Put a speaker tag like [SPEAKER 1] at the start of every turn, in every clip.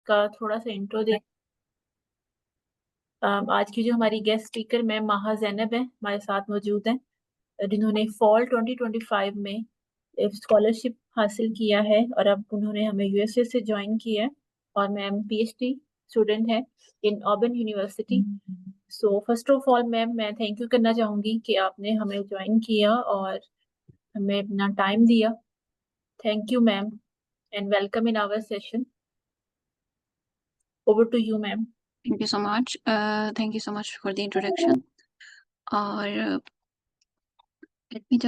[SPEAKER 1] का थोड़ा सा इंट्रो दे। आज की जो हमारी गेस्ट स्पीकर मैम माहा जैनब है हमारे साथ मौजूद हैं, जिन्होंने फॉल 2025 में स्कॉलरशिप हासिल किया है और अब उन्होंने हमें यूएसए से ज्वाइन किया है। और मैम पीएचडी स्टूडेंट है in Auburn university. So first of all ma'am मैं थैंक यू करना चाहूंगी कि आपने हमें ज्वाइन किया और हमें अपना टाइम दिया। Thank you ma'am and welcome in our session. Over to you ma'am.
[SPEAKER 2] Thank you so much. Thank you so much for the introduction. Or let me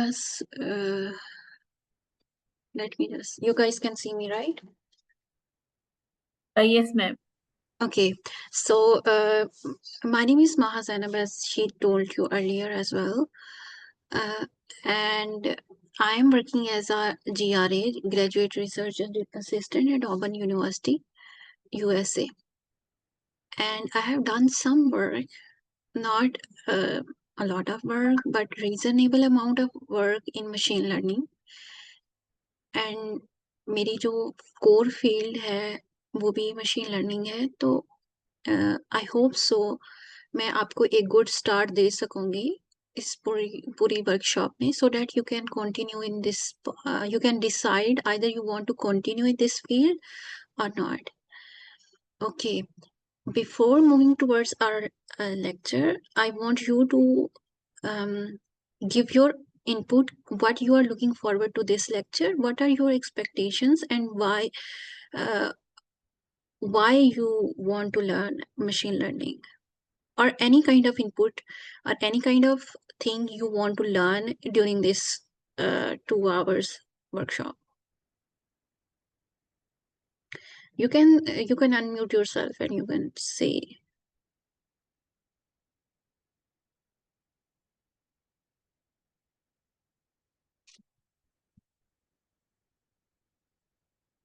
[SPEAKER 2] just, you guys can see me, right?
[SPEAKER 1] Yes ma'am.
[SPEAKER 2] Okay. So my name is Maha Zainab, as she told you earlier as well. And I am working as a GRA, Graduate Research Assistant at Auburn University, USA. And I have done some work, not a lot of work, but reasonable amount of work in machine learning. And मेरी जो core field है वो भी machine learning है, तो I hope so मैं आपको एक गुड स्टार्ट दे सकूंगी इस पूरी वर्कशॉप में, so that you can continue in this, you can decide either you want to continue in this field और not. Okay, before moving towards our lecture, I want you to give your input, what you are looking forward to this lecture, what are your expectations, and why you want to learn machine learning, or any kind of input or any kind of thing you want to learn during this 2 hours workshop. You can unmute yourself and you can say.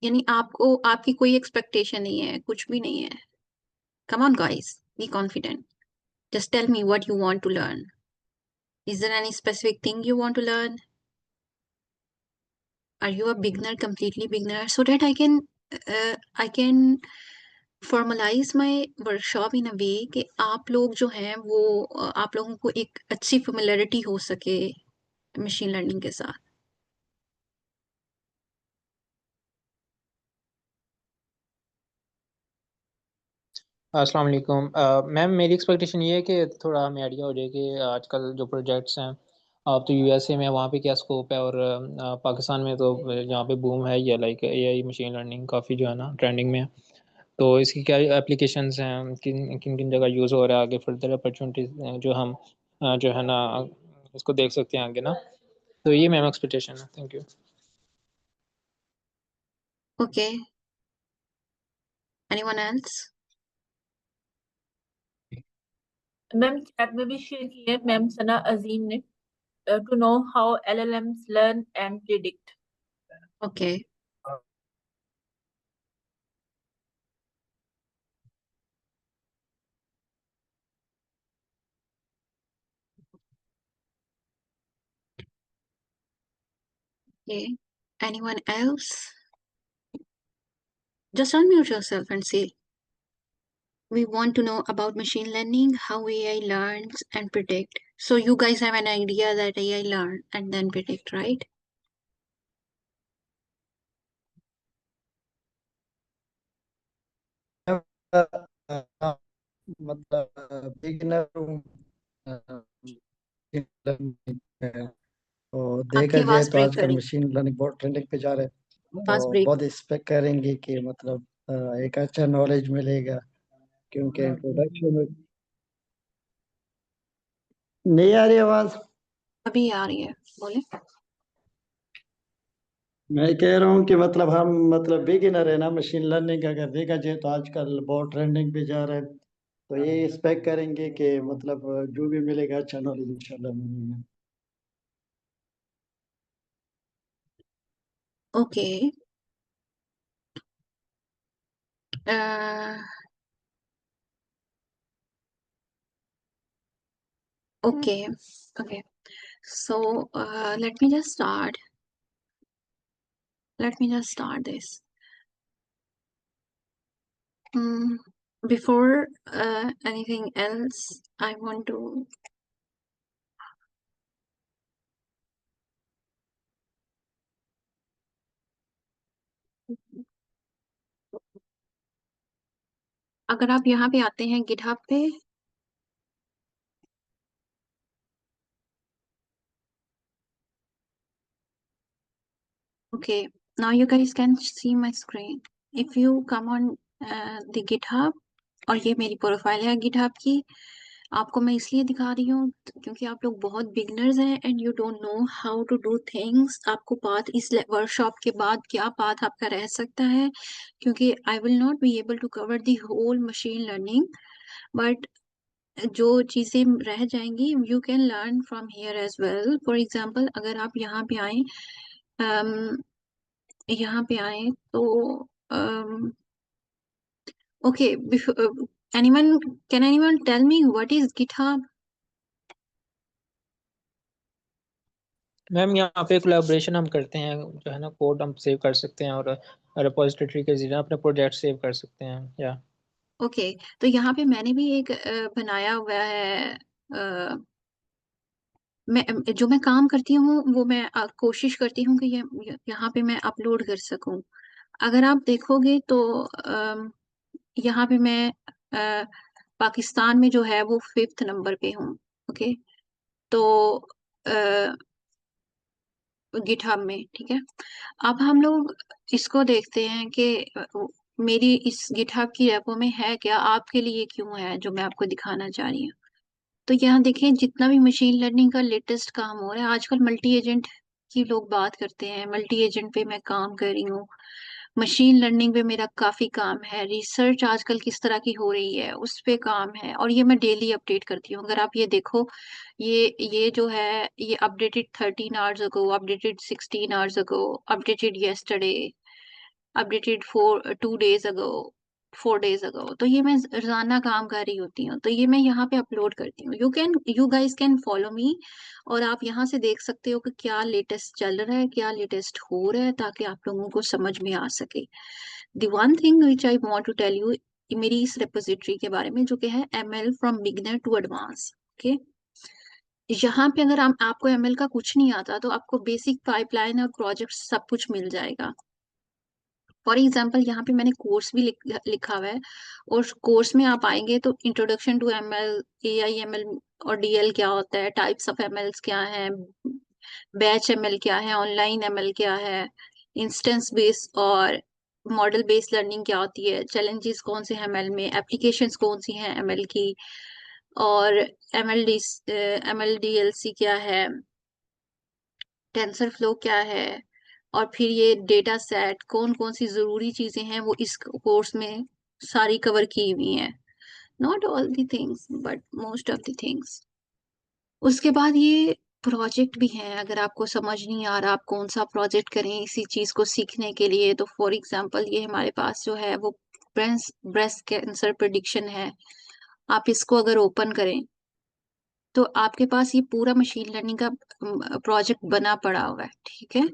[SPEAKER 2] यानी आपको आपकी कोई expectation नहीं है, कुछ भी नहीं है. Come on guys, be confident. Just tell me what you want to learn. Is there any specific thing you want to learn? Are you a beginner, completely beginner, so that I can formalise my workshop in a way कि आप लोग जो हैं वो आप लोगों को एक अच्छी फेमिलियरिटी हो सके मशीन लर्निंग के साथ.
[SPEAKER 3] अस्सलाम वालेकुम मैम, मेरी एक्सपेक्टेशन ये है कि थोड़ा हमें आइडिया हो जाए कि आजकल जो प्रोजेक्ट्स हैं, आप तो यूएसए में, वहाँ पे क्या स्कोप है, और पाकिस्तान में तो यहाँ पे बूम है ये, लाइक एआई मशीन लर्निंग काफ़ी जो है ना ट्रेंडिंग में है। तो इसकी क्या एप्लीकेशंस हैं, किन किन किन जगह यूज़ हो रहा है, आगे फर्दर अपॉर्चुनिटीज जो हम जो है ना इसको देख सकते हैं आगे ना। तो ये मैम एक्सपेक्टेशन है। Thank you.
[SPEAKER 2] Okay, anyone else?
[SPEAKER 1] Ma'am chat में भी शेयर किया है मैम सना अजीम ने, to know how LLMs learn and predict.
[SPEAKER 2] Okay, okay. Anyone else? Just unmute yourself and say, we want to know about machine learning, how AI learns and predict. So you guys have an idea that AI learn and then predict, right?
[SPEAKER 4] मतलब beginner हूँ, तो देखा
[SPEAKER 2] आपकी
[SPEAKER 4] जाए
[SPEAKER 2] आवाज
[SPEAKER 4] तो
[SPEAKER 2] break
[SPEAKER 4] आजकल
[SPEAKER 2] करी,
[SPEAKER 4] मशीन लर्निंग बहुत ट्रेंडिंग पे जा रहा है,
[SPEAKER 2] आवाज
[SPEAKER 4] तो
[SPEAKER 2] ब्रेक.
[SPEAKER 4] बहुत एक्सपेक्ट करेंगे कि मतलब एक अच्छा नॉलेज मिलेगा, क्योंकि इंट्रोडक्शन में नहीं आ रही आवाज।
[SPEAKER 2] अभी आ रही है, बोले.
[SPEAKER 4] मैं कह रहा हूँ कि मतलब हम मतलब बिगिनर है ना मशीन लर्निंग, अगर देखा जाए तो आजकल बहुत ट्रेंडिंग पे जा रहा है, तो ये एक्सपेक्ट करेंगे कि मतलब जो भी मिलेगा अच्छा नॉलेज इंशाल्लाह मिलेगा।
[SPEAKER 2] Okay, okay, okay. So let me just start. Let me just start this. Before anything else, I want to अगर आप यहाँ पे आते हैं GitHub पे, okay, now you guys can see my screen. If you come on the GitHub, और ये मेरी प्रोफाइल है GitHub की, आपको मैं इसलिए दिखा रही हूँ क्योंकि आप लोग बहुत बिगनर्स हैं and you don't know how to do things. आपको पाथ इस वर्कशॉप के बाद क्या पाथ आपका रह सकता है, क्योंकि I will not be able to cover the whole machine learning, but जो चीजें रह जाएंगी you can learn from here as well. For example अगर आप यहाँ पे आए, यहाँ पे आए तो okay, anyone can anyone tell me what is GitHub?
[SPEAKER 3] Ma'am यहाँ पे कोलैबोरेशन हम करते हैं, जो है ना कोड हम सेव कर सकते हैं और रिपोजिटरी के जरिए अपने प्रोजेक्ट सेव कर सकते हैं। या
[SPEAKER 2] ओके, तो यहाँ पे मैंने भी एक बनाया हुआ है। जो मैं काम करती हूँ वो मैं कोशिश करती हूँ कि यहाँ पे मैं अपलोड कर सकूं। अगर आप देखोगे तो यहाँ पे मैं पाकिस्तान में जो है वो 5th नंबर पे हूँ। ओके, तो गिटहब में, ठीक है। अब हम लोग इसको देखते हैं कि मेरी इस गिटहब की रेपो में है क्या, आपके लिए क्यों है, जो मैं आपको दिखाना चाह रही हूँ। तो यहाँ देखें, जितना भी मशीन लर्निंग का लेटेस्ट काम हो रहा है आजकल, मल्टी एजेंट की लोग बात करते हैं, मल्टी एजेंट पे मैं काम कर रही हूँ। मशीन लर्निंग पे मेरा काफी काम है, रिसर्च आजकल किस तरह की हो रही है उस पे काम है, और ये मैं डेली अपडेट करती हूँ। अगर आप ये देखो, ये जो है ये updated 13 hours ago, updated 16 hours ago, updated yesterday, updated 2 days ago, 4 days ago। तो ये मैं रोजाना काम कर रही होती हूँ, तो ये मैं यहाँ पे अपलोड करती हूँ। You guys can follow me, और आप यहाँ से देख सकते हो कि क्या लेटेस्ट चल रहा है, क्या लेटेस्ट हो रहा है, ताकि आप लोगों को समझ में आ सके। The one thing which I want to tell you, मेरी इस रेपोजिटरी के बारे में, जो कि है ML from beginner to advance. Okay, यहाँ पे अगर आपको ML का कुछ नहीं आता तो आपको बेसिक पाइपलाइन और प्रोजेक्ट सब कुछ मिल जाएगा। फॉर एग्जाम्पल यहाँ पे मैंने कोर्स भी लिखा हुआ है, और कोर्स में आप आएंगे तो इंट्रोडक्शन टू ML, AI/ML और DL क्या होता है, टाइप्स ऑफ MLs क्या है, बैच ML क्या है, ऑनलाइन ML क्या है, इंस्टेंस बेस और मॉडल बेस्ड लर्निंग क्या होती है, चैलेंजेस कौन से हैं ML में, एप्लीकेशंस कौन सी हैं ML की, और MLDLC क्या है, टेंसर फ्लो क्या है, और फिर ये डेटा सेट कौन कौन सी जरूरी चीजें हैं वो इस कोर्स में सारी कवर की हुई हैं। Not all the things but most of the things. उसके बाद ये प्रोजेक्ट भी हैं, अगर आपको समझ नहीं आ रहा आप कौन सा प्रोजेक्ट करें इसी चीज को सीखने के लिए, तो फॉर एग्जांपल ये हमारे पास जो है वो ब्रेस्ट कैंसर प्रिडिक्शन है। आप इसको अगर ओपन करें तो आपके पास ये पूरा मशीन लर्निंग का प्रोजेक्ट बना पड़ा हुआ है, ठीक है।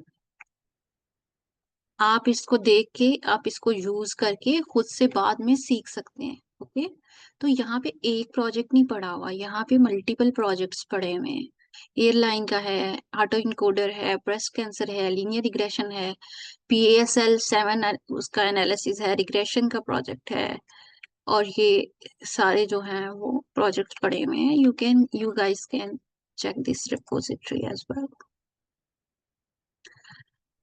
[SPEAKER 2] आप इसको देख के, आप इसको यूज करके खुद से बाद में सीख सकते हैं। ओके, तो यहाँ पे एक प्रोजेक्ट नहीं पड़ा हुआ, यहाँ पे मल्टीपल प्रोजेक्ट्स पड़े हुए हैं। एयरलाइन का है, ऑटो इनकोडर है, ब्रेस्ट कैंसर है, लीनियर रिग्रेशन है, PASL 7 उसका एनालिसिस है, रिग्रेशन का प्रोजेक्ट है, और ये सारे जो हैं वो प्रोजेक्ट पड़े हुए हैं। You guys can check this repository as well.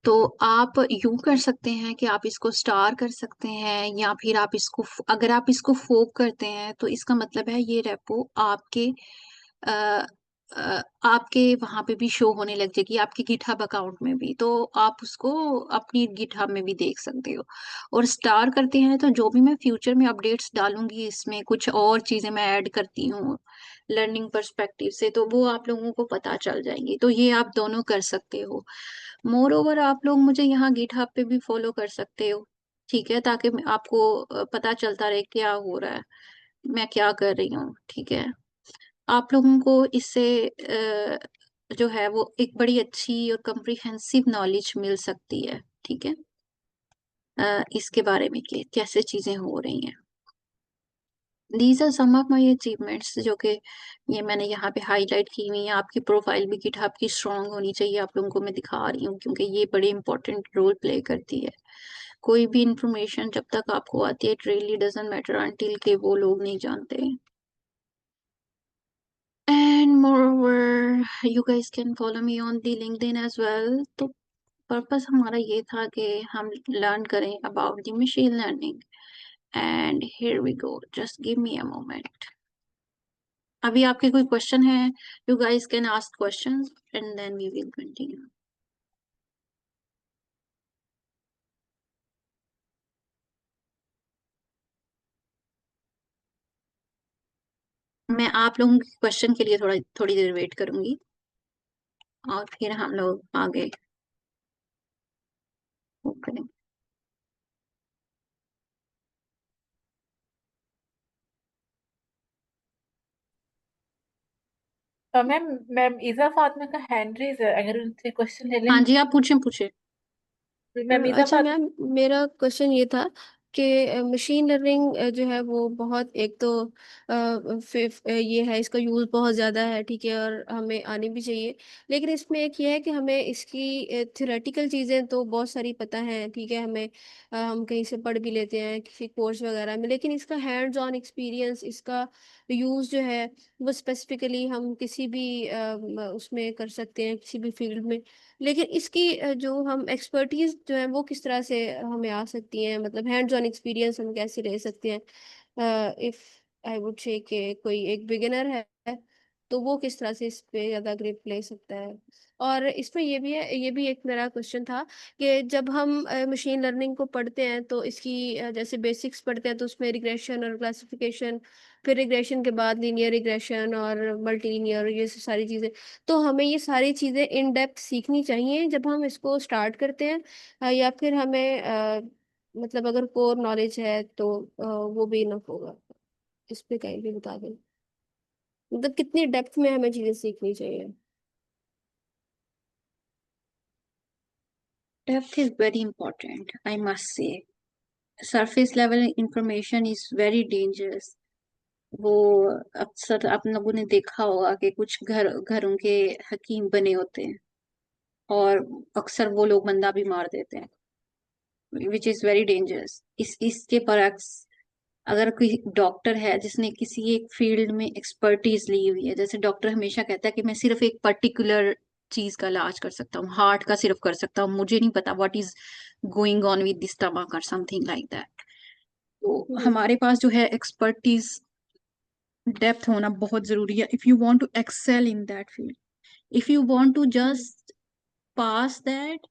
[SPEAKER 2] तो आप यूं कर सकते हैं कि आप इसको स्टार कर सकते हैं, या फिर आप इसको, अगर आप इसको फोक करते हैं तो इसका मतलब है ये रेपो आपके आपके वहां पे भी शो होने लग जाएगी, आपके गिटहब अकाउंट में भी, तो आप उसको अपनी गिटहब में भी देख सकते हो। और स्टार करते हैं तो जो भी मैं फ्यूचर में अपडेट्स डालूंगी, इसमें कुछ और चीजें मैं ऐड करती हूँ लर्निंग पर्सपेक्टिव से, तो वो आप लोगों को पता चल जाएंगी। तो ये आप दोनों कर सकते हो। मोर ओवर आप लोग मुझे यहाँ गिटहब पे भी फॉलो कर सकते हो, ठीक है, ताकि आपको पता चलता रहे क्या हो रहा है, मैं क्या कर रही हूँ, ठीक है। आप लोगों को इससे जो है वो एक बड़ी अच्छी और कम्प्रिहेंसिव नॉलेज मिल सकती है, ठीक है, इसके बारे में कि कैसे चीजें हो रही हैं। These are some of my achievements जो कि ये मैंने यहाँ पे हाईलाइट की हुई है। आपकी प्रोफाइल भी गिटहब की स्ट्रांग होनी चाहिए, आप लोगों को मैं दिखा रही हूँ क्योंकि ये बड़ी इंपॉर्टेंट रोल प्ले करती है। कोई भी इंफॉर्मेशन जब तक आपको आती है, it really doesn't matter until के वो लोग नहीं जानते। And moreover you guys can follow me on the LinkedIn as well। तो पर्पस हमारा ये था कि हम लर्न करें about the machine learning. And here we go, just give me a moment. अभी आपके कोई क्वेश्चन है? You guys can ask questions and then we will continue. मैं आप लोगों के क्वेश्चन के लिए थोड़ी देर वेट करूंगी और फिर हम लोग आगे वो करेंगे।
[SPEAKER 1] मैम मैम इज़ा फातिमा का हैंड रेज है, अगर उनसे क्वेश्चन ले
[SPEAKER 2] हाँ
[SPEAKER 1] लें।
[SPEAKER 2] जी, आप पूछें पूछें।
[SPEAKER 1] मैम इज़ा
[SPEAKER 5] अच्छा
[SPEAKER 1] फातिमा।
[SPEAKER 5] मैम, मेरा क्वेश्चन ये था कि मशीन लर्निंग जो है वो बहुत एक तो ये है, इसका यूज़ बहुत ज़्यादा है, ठीक है, और हमें आनी भी चाहिए। लेकिन इसमें एक ये है कि हमें इसकी थियोरेटिकल चीज़ें तो बहुत सारी पता है, ठीक है, हमें हम कहीं से पढ़ भी लेते हैं किसी कोर्स वगैरह में, लेकिन इसका हैंड्स ऑन एक्सपीरियंस, इसका यूज़ जो है वो स्पेसिफिकली हम किसी भी उसमें कर सकते हैं, किसी भी फील्ड में। लेकिन इसकी जो हम एक्सपर्टीज जो है वो किस तरह से हमें आ सकती है, मतलब हैंड्स ऑन एक्सपीरियंस हम कैसे ले सकते हैं। इफ आई वुड से कि कोई एक बिगिनर है तो वो किस तरह से इस पे ज़्यादा ग्रिप ले सकता है। और इसमें ये भी है, ये भी एक मेरा क्वेश्चन था कि जब हम मशीन लर्निंग को पढ़ते हैं तो इसकी जैसे बेसिक्स पढ़ते हैं तो उसमें रिग्रेशन और क्लासिफिकेशन, फिर रिग्रेशन के बाद लीनियर रिग्रेशन और मल्टी लीनियर, ये सारी चीज़ें, तो हमें ये सारी चीज़ें इन डेप्थ सीखनी चाहिए जब हम इसको स्टार्ट करते हैं, या फिर हमें मतलब अगर कोर नॉलेज है तो वो भी इनफ होगा। इस पे कहीं भी बता दें, मतलब कितनी डेप्थ में हमें चीज़ें सीखनी चाहिए।
[SPEAKER 2] Depth is very important, I must say. Surface level information is very dangerous। वो अक्सर आप लोगों ने देखा होगा कि कुछ घरों के हकीम बने होते हैं और अक्सर वो लोग बंदा भी मार देते हैं, विच इज वेरी डेंजरस। इसके बरक्स अगर कोई डॉक्टर है जिसने किसी एक फील्ड में एक्सपर्टीज ली हुई है, जैसे डॉक्टर हमेशा कहता है कि मैं सिर्फ एक पर्टिकुलर चीज का इलाज कर सकता हूँ, हार्ट का सिर्फ कर सकता हूँ, मुझे नहीं पता what is going on with the stomach और समथिंग लाइक दैट। तो
[SPEAKER 5] हम्म।
[SPEAKER 2] हमारे पास जो है एक्सपर्टीज, डेप्थ होना बहुत जरूरी है if you want to excel in that field. If you want to just pass that,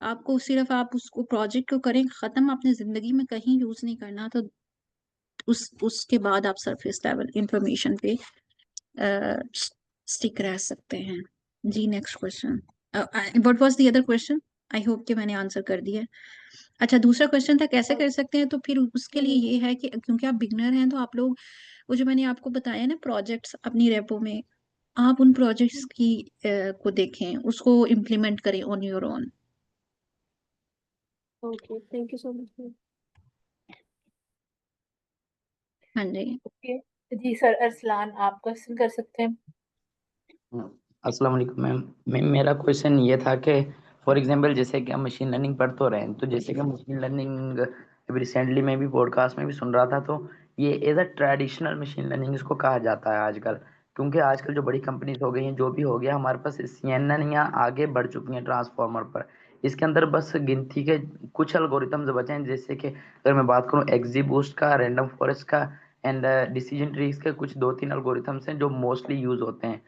[SPEAKER 2] आपको सिर्फ आप उसको प्रोजेक्ट को करें खत्म, अपनी जिंदगी में कहीं यूज नहीं करना, तो उसके बाद आप सरफेस लेवल इंफॉर्मेशन पे स्टिक रह सकते हैं। जी next question. What was the other question? I hope कि मैंने आंसर कर दिया। अच्छा, दूसरा क्वेश्चन था कैसे कर सकते हैं, तो फिर उसके लिए
[SPEAKER 5] हम्म।
[SPEAKER 2] ये है कि क्योंकि आप बिगनर हैं तो आप लोग वो जो मैंने आपको बताया ना प्रोजेक्ट्स अपनी रेपो में, आप उन प्रोजेक्ट्स की को देखें, उसको इम्प्लीमेंट करें on your own.
[SPEAKER 5] Okay, thank you so much.
[SPEAKER 2] हाँ जी।
[SPEAKER 1] ओके जी सर, अरसलान आप क्वेश्चन कर सकते हैं।
[SPEAKER 6] अस्सलाम वालेकुम मैम। मेरा क्वेश्चन ये था कि फॉर एग्जांपल जैसे कि हम मशीन लर्निंग पढ़ तो रहे हैं, तो जैसे कि मशीन लर्निंग अभी रिसेंटली मैं भी पॉडकास्ट में भी सुन रहा था, तो ये as a traditional machine learning इसको कहा जाता है आजकल, क्योंकि आजकल जो बड़ी कंपनीज हो गई हैं, जो भी हो गया, हमारे पास CNN या आगे बढ़ चुकी हैं ट्रांसफॉर्मर पर। इसके अंदर बस गिनती के कुछ एल्गोरिथम्स बचे हैं, जैसे कि अगर मैं बात करूँ एक्जी बूस्ट का, रैंडम फॉरेस्ट का एंड डिसीजन ट्रीज के, कुछ दो तीन एल्गोरिथम्स हैं जो मोस्टली यूज होते हैं।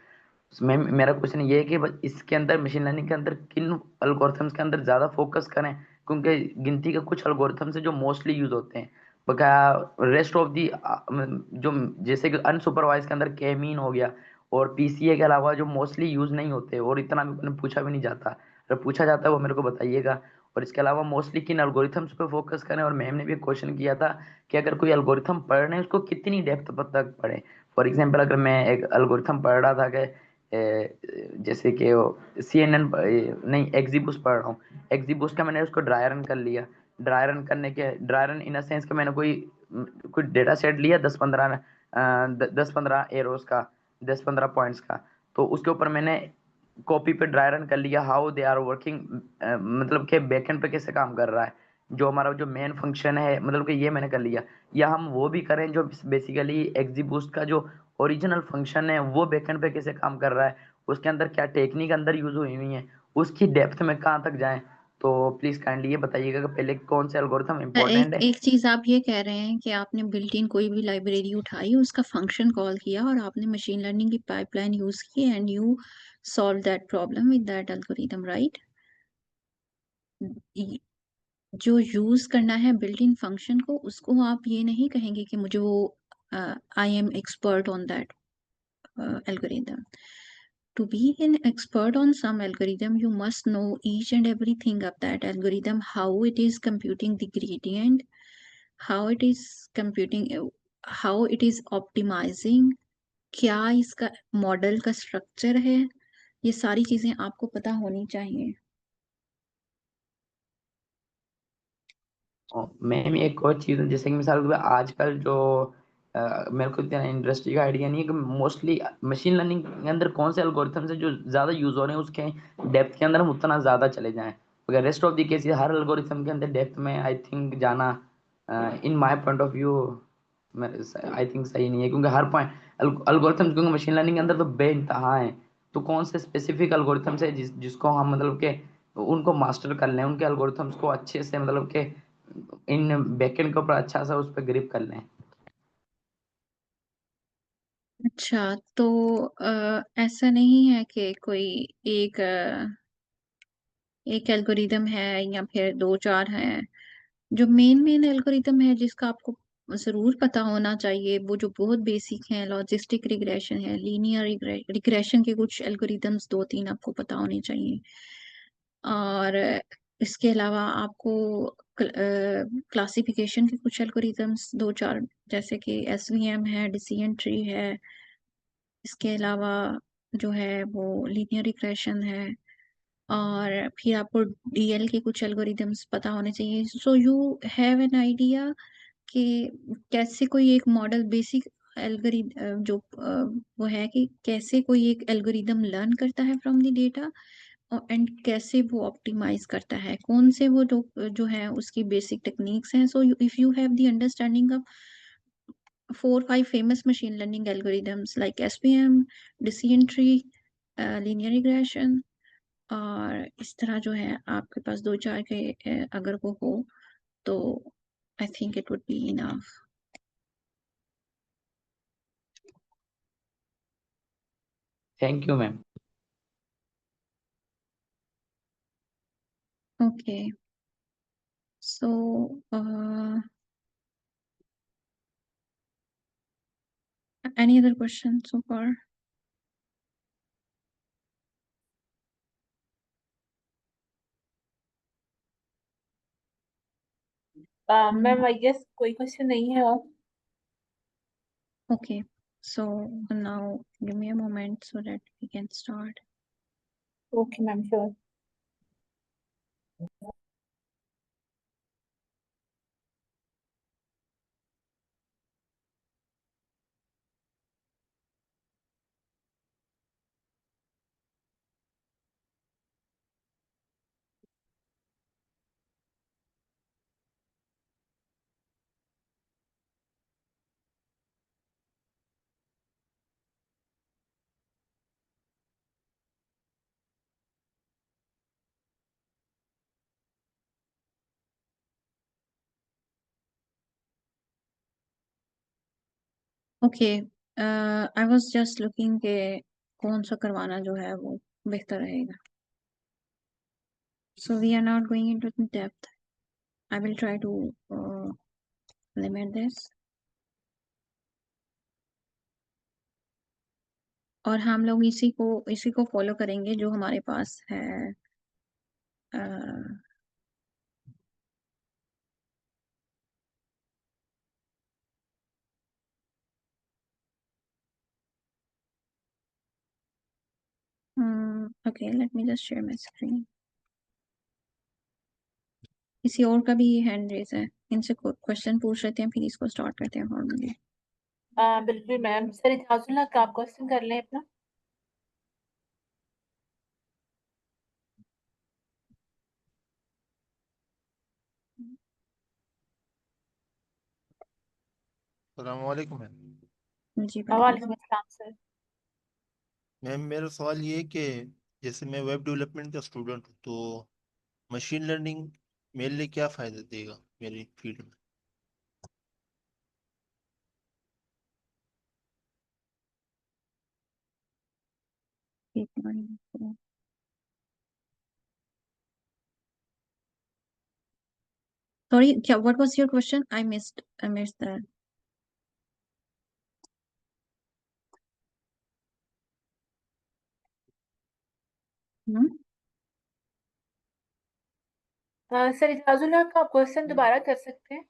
[SPEAKER 6] मेरा क्वेश्चन ये है कि इसके अंदर मशीन लर्निंग के अंदर किन एल्गोरिथम्स के अंदर ज्यादा फोकस करें, क्योंकि गिनती के कुछ एल्गोरिथम्स है जो मोस्टली यूज होते हैं, बकाया रेस्ट ऑफ दी जो जैसे कि अनसुपरवाइज के अंदर के मीन हो गया और PCA के अलावा जो मोस्टली यूज नहीं होते और इतना भी पूछा भी नहीं जाता, अगर पूछा जाता है वो मेरे को बताइएगा। और इसके अलावा मोस्टली किन एल्गोरिथम्स पे फोकस करें, और मैम ने भी एक क्वेश्चन किया था कि अगर कोई एल्गोरिथम पढ़ रहे हैं उसको कितनी डेप्थ तक पढ़े। फॉर एग्जाम्पल अगर मैं एक एल्गोरिथम पढ़ रहा था कि जैसे कि CNN नहीं एग्जीबूस्ट पढ़ रहा हूँ, एग्जीबूस्ट का मैंने उसको ड्राई रन कर लिया, dry run in a sense कि मैंने कोई कुछ डेटा सेट लिया 10-15 एरोस का, 10-15 पॉइंट्स का, तो उसके ऊपर मैंने कॉपी पे ड्राई रन कर लिया हाउ दे आर वर्किंग, मतलब कि बैकएंड पे कैसे काम कर रहा है, जो हमारा जो मेन फंक्शन है, मतलब कि ये मैंने कर लिया। या हम वो भी करें जो बेसिकली एक्जीबूस्ट का जो ओरिजिनल फंक्शन है वो बैकएंड पे कैसे काम कर रहा है, उसके अंदर क्या टेक्निक अंदर यूज हुई हुई है, उसकी डेप्थ में कहाँ तक जाएं। तो प्लीज काइंडली ये बताइएगा कि पहले कौन से एल्गोरिथम
[SPEAKER 2] एक
[SPEAKER 6] इंपॉर्टेंट है।
[SPEAKER 2] एक चीज आप ये कह रहे हैं कि आपने बिल्ट इन कोई भी लाइब्रेरी उठाई, उसका फंक्शन कॉल किया और आपने मशीन लर्निंग की पाइपलाइन यूज की and you solve that problem with that algorithm, right? जो यूज करना है बिल्ट इन फंक्शन को, उसको आप ये नहीं कहेंगे कि मुझे वो I am expert on that algorithm. To be an expert on some algorithm, you must know each and everything of that algorithm, how it is computing the gradient, how it is computing, how it is optimizing, क्या इसका model का structure है, ये सारी चीजें आपको पता होनी चाहिए।
[SPEAKER 6] मैम एक और चीज़, जैसे कि मिसाल के तौर पे आजकल जो मेरे को इतना इंडस्ट्री का आइडिया नहीं है कि मोस्टली मशीन लर्निंग के अंदर कौन से एल्गोरिथम्स है जो ज़्यादा यूज़ हो रहे हैं, उसके डेप्थ के अंदर हम उतना ज़्यादा चले जाएं, अगर rest of the cases her algorithm के अंदर डेप्थ में आई थिंक जाना in my point of view I think सही नहीं है, क्योंकि हर पॉइंट एल्गोरिथम, क्योंकि मशीन लर्निंग के अंदर तो बेइंतहा है, तो कौन से स्पेसिफिक एल्गोरिथम्स है जिसको हम मतलब के उनको मास्टर कर लें, उनके एल्गोरिथम्स को अच्छे से मतलब के इन बैकएंड के ऊपर अच्छा सा उस पर ग्रिप कर लें।
[SPEAKER 2] अच्छा, तो ऐसा नहीं है कि कोई एक एक एल्गोरिदम है या फिर दो चार हैं, जो मेन मेन एल्गोरिदम है जिसका आपको जरूर पता होना चाहिए, वो जो बहुत बेसिक है, लॉजिस्टिक रिग्रेशन है, लीनियर रिग्रेशन के कुछ एल्गोरिदम्स दो तीन आपको पता होने चाहिए। और इसके अलावा आपको क्लासिफिकेशन के कुछ एल्गोरिदम्स दो चार, जैसे कि एसवीएम है, डिसीजन ट्री है, इसके अलावा जो है वो लीनियर रिग्रेशन है, और फिर आपको डीएल के कुछ एल्गोरिदम्स पता होने चाहिए, so you have an idea कि कैसे कोई एक मॉडल बेसिक एल्गोरिदम जो वो है कि कैसे कोई एक एल्गोरिदम लर्न करता है फ्रॉम द डेटा, एंड कैसे वो ऑप्टिमाइज करता है, कौन से वो जो है उसकी बेसिक टेक्निक्स हैं। So if you have the understanding of 4-5 famous machine learning algorithms like SVM, decision tree, linear regression, और इस तरह जो है आपके पास दो चार के अगर वो हो तो I think it would be enough.
[SPEAKER 6] Thank you ma'am.
[SPEAKER 2] Okay, so any other question so far?
[SPEAKER 1] Ma'am I guess कोई क्वेश्चन नहीं है और।
[SPEAKER 2] Okay, so now give me a moment so that we can start.
[SPEAKER 1] Okay ma'am, sure.
[SPEAKER 2] Okay, I was just looking के कौन सा करवाना जो है वो बेहतर रहेगा। So we are not going into depth. I will try to limit this. और हम लोग इसी को फॉलो करेंगे जो हमारे पास है। Okay, let me just share my screen. किसी और का भी हैंड रेज है? इनसे क्वेश्चन पूछ लेते हैं, फिर इसको स्टार्ट करते हैं फॉर्मली।
[SPEAKER 1] बिल्कुल मैम। सर इजाजुल हक, आप क्वेश्चन कर लें अपना।
[SPEAKER 7] अस्सलामुअलैकुम मैम।
[SPEAKER 2] जी
[SPEAKER 1] वालेकुम अस्सलाम सर।
[SPEAKER 7] मैम मेरा सवाल ये है कि जैसे मैं वेब डेवलपमेंट का स्टूडेंट हूँ, तो मशीन लर्निंग मेरे लिए क्या फ़ायदा देगा मेरी फील्ड में?
[SPEAKER 2] सॉरी, क्या what was your question? I missed that.
[SPEAKER 1] Sir Ijajul हक, आप क्वेश्चन दोबारा कर सकते हैं।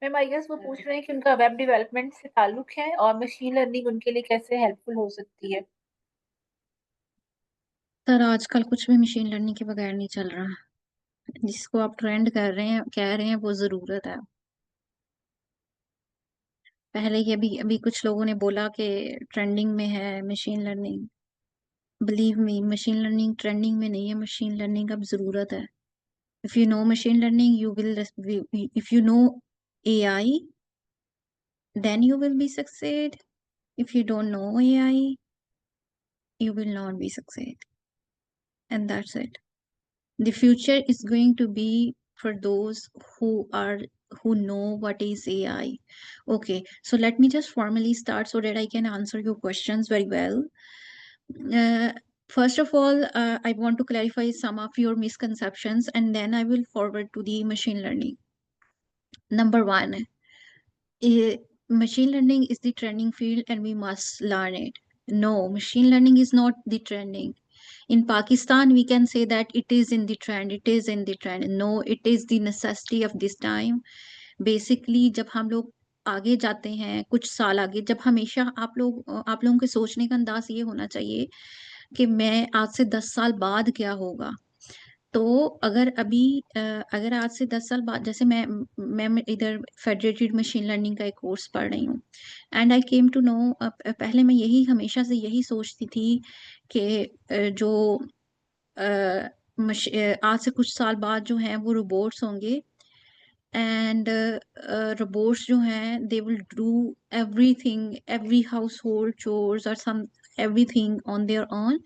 [SPEAKER 1] मैम आई गेस वो पूछ रहे हैं कि उनका वेब डेवलपमेंट से ताल्लुक है और मशीन लर्निंग उनके लिए कैसे हेल्पफुल हो सकती है।
[SPEAKER 2] सर आजकल कुछ भी मशीन लर्निंग के बगैर नहीं चल रहा। जिसको आप ट्रेंड कर रहे हैं, कह रहे हैं, वो जरूरत है। पहले ही अभी अभी कुछ लोगों ने बोला कि ट्रेंडिंग में है machine learning. Believe me, machine learning trending में नहीं है, मशीन लर्निंग अब जरूरत है। If you know machine learning you will, if you know AI then you will be succeed. If you don't know AI you will not be succeed, and that's it. The future is going to be for those who know what is AI. Okay, so let me just formally start so that I can answer your questions very well. uh, First of all, I want to clarify some of your misconceptions and then I will forward to the machine learning. Number one, machine learning is the trending field and we must learn it. No, machine learning is not the trending. In Pakistan, we can say that it is in the trend, it is in the trend. No, it is the necessity of this time. Basically, जब हम लोग आगे जाते हैं, कुछ साल आगे, जब हमेशा आप लोगों के सोचने का अंदाज ये होना चाहिए कि मैं आज से 10 साल बाद क्या होगा। तो अगर अभी अगर आज से 10 साल बाद, जैसे मैं इधर फेडरेटेड मशीन लर्निंग का एक कोर्स पढ़ रही हूँ and I came to know, पहले मैं यही हमेशा से यही सोचती थी कि जो आज से कुछ साल बाद जो हैं वो रोबोट्स होंगे एंड रोबोट्स जो हैं they will do everything, every household chores और some everything on there on,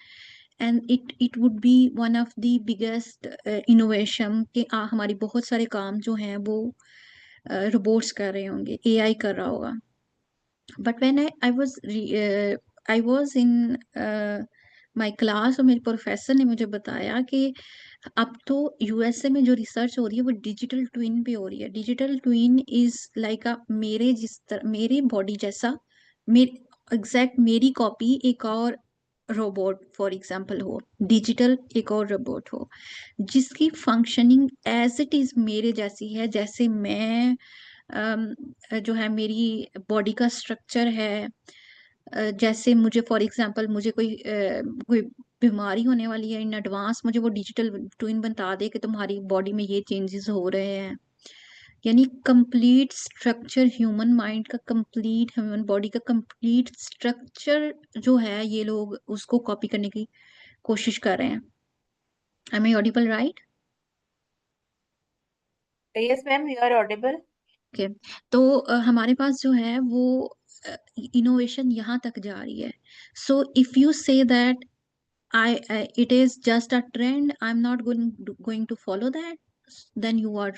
[SPEAKER 2] and it would be one of the biggest innovation कि हमारी बहुत सारे काम जो हैं वो रोबोट्स कर रहे होंगे, एआई कर रहा होगा। But when I was in my class और मेरे प्रोफेसर ने मुझे बताया कि अब तो यूएसए में जो रिसर्च हो रही है वो डिजिटल ट्विन पे हो रही है। डिजिटल ट्विन इज लाइक अ मेरे बॉडी जैसा, मेरे एग्जैक्ट मेरी कॉपी एक और रोबोट फॉर एग्जांपल हो, डिजिटल एक और रोबोट हो जिसकी फंक्शनिंग एज इट इज मेरे जैसी है, जैसे मैं जो है मेरी बॉडी का स्ट्रक्चर है। जैसे मुझे फॉर एग्जांपल मुझे कोई बीमारी होने वाली है, इन एडवांस मुझे वो डिजिटल ट्विन बता दे कि तुम्हारी बॉडी में ये चेंजेस हो रहे हैं। यानी कंप्लीट स्ट्रक्चर, ह्यूमन माइंड का कंप्लीट, ह्यूमन बॉडी का कंप्लीट स्ट्रक्चर जो है ये लोग उसको कॉपी करने की कोशिश कर रहे हैं। Am I audible right?
[SPEAKER 1] Yes ma'am, you are audible.
[SPEAKER 2] Okay, तो हमारे पास जो है वो इनोवेशन यहाँ तक जा रही है। So if you say that it is just a trend, I'm not going to follow that, then you are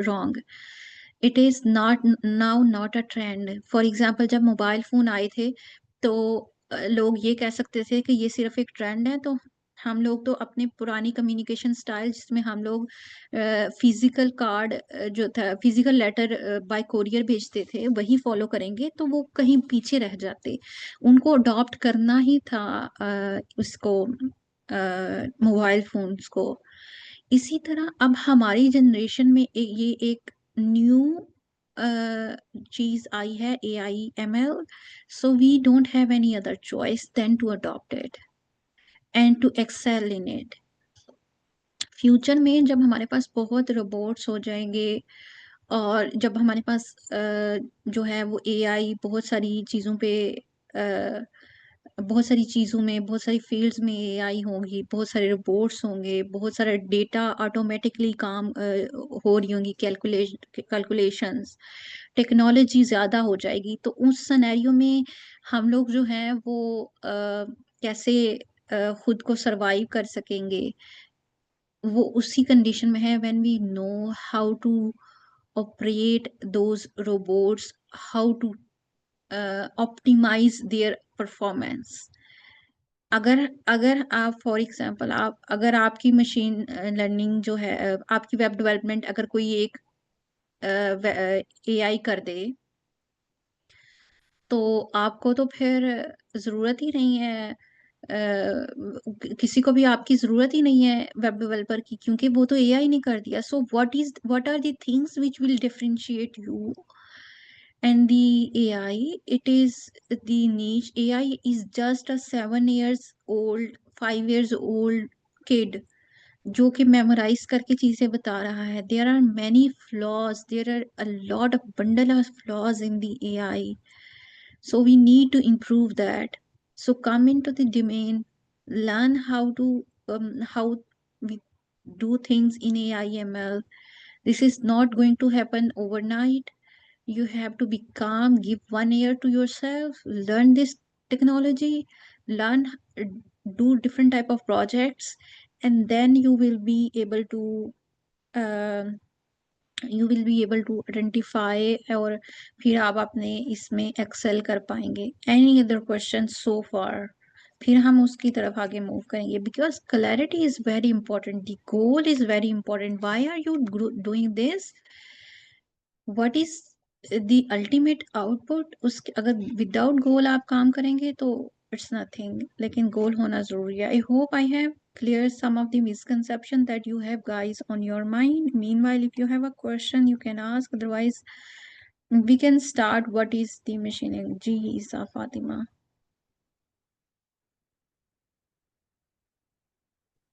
[SPEAKER 2] wrong. It is not a trend. For example, जब मोबाइल फोन आए थे तो लोग ये कह सकते थे कि ये सिर्फ एक ट्रेंड है, तो हम लोग तो अपने पुरानी कम्युनिकेशन स्टाइल जिसमें हम लोग फिजिकल कार्ड जो था, फिजिकल लेटर बाय कोरियर भेजते थे वही फॉलो करेंगे, तो वो कहीं पीछे रह जाते। उनको अडॉप्ट करना ही था उसको, मोबाइल फोन्स को। इसी तरह अब हमारी जनरेशन में ये एक न्यू चीज आई है, AI/ML, so we don't have any other choice then to adopt it and to excel in it. Future में जब हमारे पास बहुत रोबोट्स हो जाएंगे और जब हमारे पास जो है वो एआई बहुत सारी चीज़ों पे बहुत सारी चीज़ों में, बहुत सारी फील्ड्स में एआई होंगी, बहुत सारे रोबोट्स होंगे, बहुत सारा डेटा ऑटोमेटिकली काम हो रही होंगी, कैलकुलेशंस, टेक्नोलॉजी ज़्यादा हो जाएगी। तो उस सिनेरियो में हम लोग जो हैं वो कैसे खुद को सरवाइव कर सकेंगे, वो उसी कंडीशन में है when we know how to operate those robots, how to optimize their performance. अगर अगर आप फॉर एग्जांपल आप अगर आपकी मशीन लर्निंग जो है आपकी वेब डेवलपमेंट अगर कोई एक एआई कर दे, तो आपको तो फिर ज़रूरत ही नहीं है किसी को भी आपकी ज़रूरत ही नहीं है वेब डेवलपर की, क्योंकि वो तो एआई ने कर दिया। So what are the things which will differentiate you and the AI? It is the niche. AI is just a 7 years old, 5 years old kid जो कि मेमोराइज करके चीजें बता रहा है. There are many flaws, there are a lot of bundle of flaws in the AI. So we need to improve that. So come into the domain, learn how we do things in AI ML. This is not going to happen overnight. You have to be calm, give 1 year to yourself, learn this technology, learn, do different type of projects, and then um you will be able to identify, और फिर आप अपने इसमें excel कर पाएंगे. Any other question so far? फिर हम उसकी तरफ आगे मूव करेंगे, because clarity is very important, the goal is very important. Why are you doing this? What is the ultimate output? उसके अगर विदाउट गोल आप काम करेंगे तो इट्स नथिंग, लेकिन गोल होना जरूरी है. I hope I have clear some of the misconception that you have guys on your mind. Meanwhile, if you have a question, you can ask. Otherwise, we can start. What is the machining? Ji Isa Fatima.